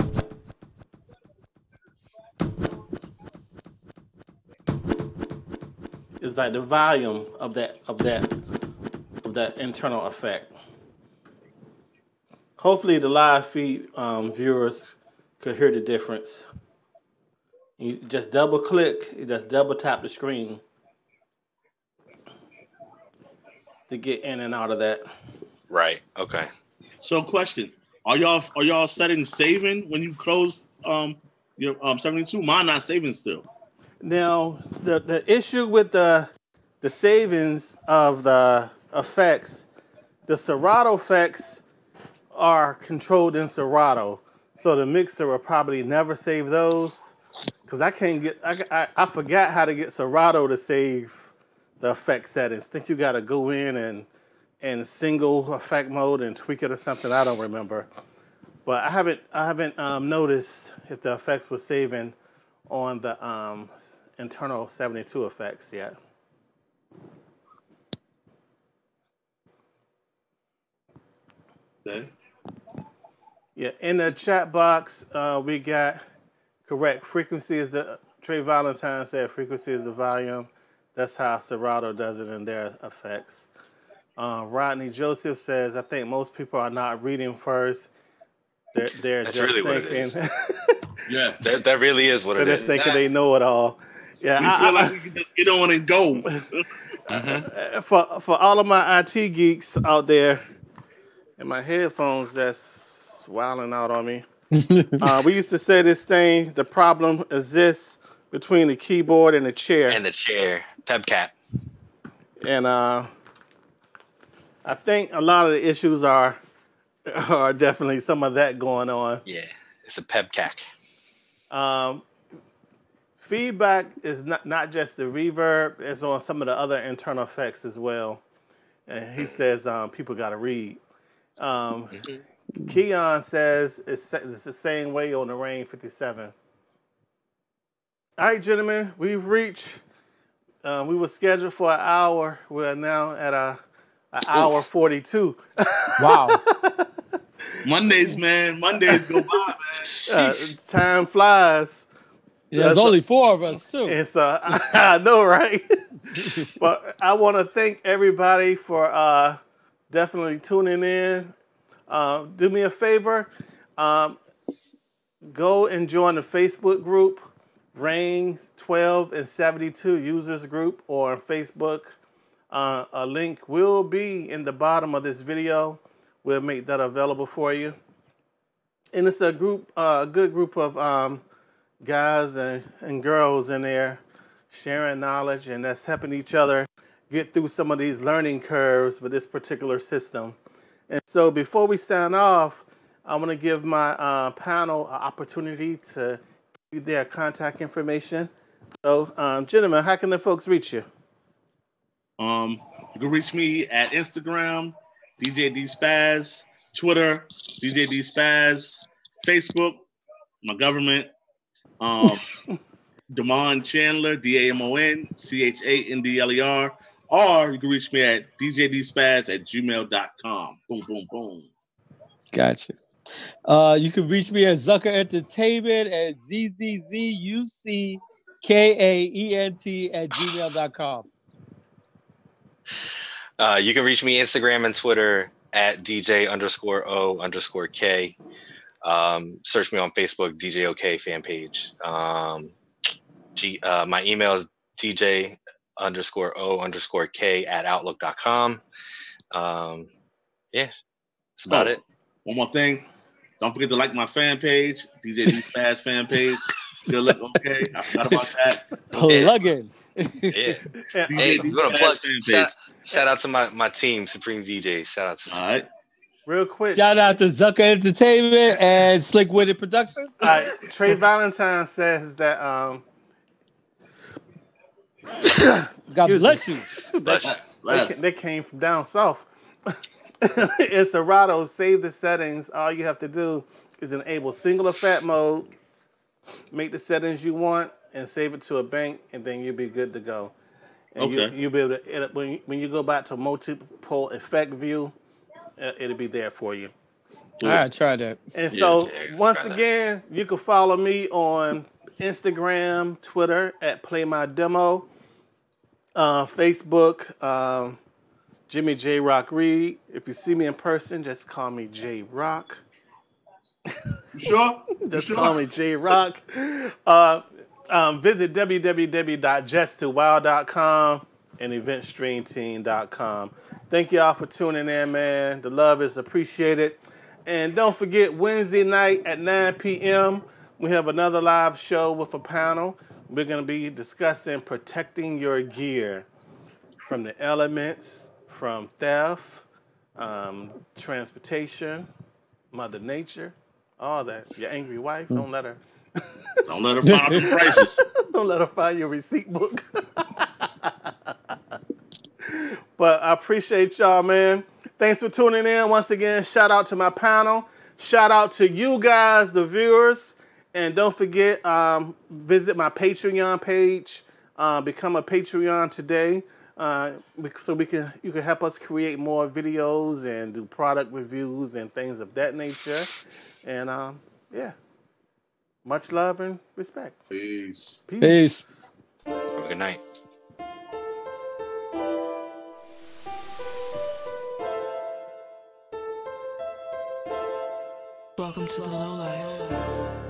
is like the volume of that internal effect. Hopefully the live feed viewers could hear the difference. You just double click, you just double tap the screen to get in and out of that. Right. Okay. So, question: Are y'all setting saving when you close your 72? Mine not saving still. Now the issue with the savings of the effects, the Serato effects are controlled in Serato, so the mixer will probably never save those. Because I forgot how to get Serato to save the effect settings. I think you got to go in and single effect mode and tweak it or something. I don't remember, but I haven't noticed if the effects were saving on the internal 72 effects yet. Okay. Yeah, in the chat box we got correct. Frequency is the Trey Valentine said frequency is the volume. That's how Serato does it in their effects. Rodney Joseph says, I think most people are not reading first. They're That's just really thinking. what it is. Yeah. That really is what it They're is. just thinking they know it all. Yeah, We feel like we can just get on and go. For all of my IT geeks out there, and my headphones that's wilding out on me. We used to say this thing, the problem exists between the keyboard and the chair. And the chair. Pebcap. And I think a lot of the issues are definitely some of that going on. Yeah. It's a pebcac. Feedback is not just the reverb, it's on some of the other internal effects as well. And he says people got to read. Keon says it's the same way on the Rane 57. All right, gentlemen, we've reached, we were scheduled for an hour. We're now at an hour 42. Wow. Mondays, man. Mondays go by, man. Time flies. Yeah, there's only 4 of us, too. It's I know, right? But I want to thank everybody for definitely tuning in. Do me a favor, go and join the Facebook group, Rane 12 and 72 users group on Facebook. A link will be in the bottom of this video. We'll make that available for you. And it's a group, a good group of guys and girls in there sharing knowledge, and that's helping each other get through some of these learning curves with this particular system. And so before we sign off, I want to give my panel an opportunity to give their contact information. So, gentlemen, how can the folks reach you? You can reach me at Instagram, DJ D Spaz, Twitter, DJ D Spaz, Facebook, my government. Damon Chandler, DamonChandler, or you can reach me at djdspaz@gmail.com. Boom, boom, boom. Gotcha. You can reach me at Zucker Entertainment at ZZZUCKAENT@gmail.com. You can reach me Instagram and Twitter at DJ_O_K. Search me on Facebook, DJOK fan page. My email is DJ_O_K@outlook.com. Yeah, that's about it. One more thing. Don't forget to like my fan page, DJ D Spaz fan page. Good look, okay? I forgot about that. Plug in. Yeah. Hey, I'm gonna plug. Shout out to my team, Supreme DJ. Shout out to. All right. Real quick. Shout out to Zucker Entertainment and Slick Witted Productions. Trey Valentine says that God bless you. They came from down south. In Serato, save the settings. All you have to do is enable singular fat mode, make the settings you want, and save it to a bank, and then you'll be good to go. And you'll be able to edit when you go back to multiple effect view, it'll be there for you. All right, try that. And so once again, you can follow me on Instagram, Twitter at Play My Demo, Facebook, Jimmy J Rock Reed. If you see me in person, just call me J Rock. You sure? Just call me J Rock. Visit www.just2wild.com and eventstreamteam.com. Thank y'all for tuning in, man. The love is appreciated. And don't forget, Wednesday night at 9 p.m., we have another live show with a panel. We're going to be discussing protecting your gear from the elements, from theft, transportation, Mother Nature, all that. Your angry wife, don't let her. Don't let her find out the prices. Don't let her find your receipt book. But I appreciate y'all, man. Thanks for tuning in. Once again, shout out to my panel. Shout out to you guys, the viewers. And don't forget, visit my Patreon page. Become a Patreon today. So you can help us create more videos and do product reviews and things of that nature. And yeah, much love and respect. Peace. Peace. Have a good night. Welcome to the low life.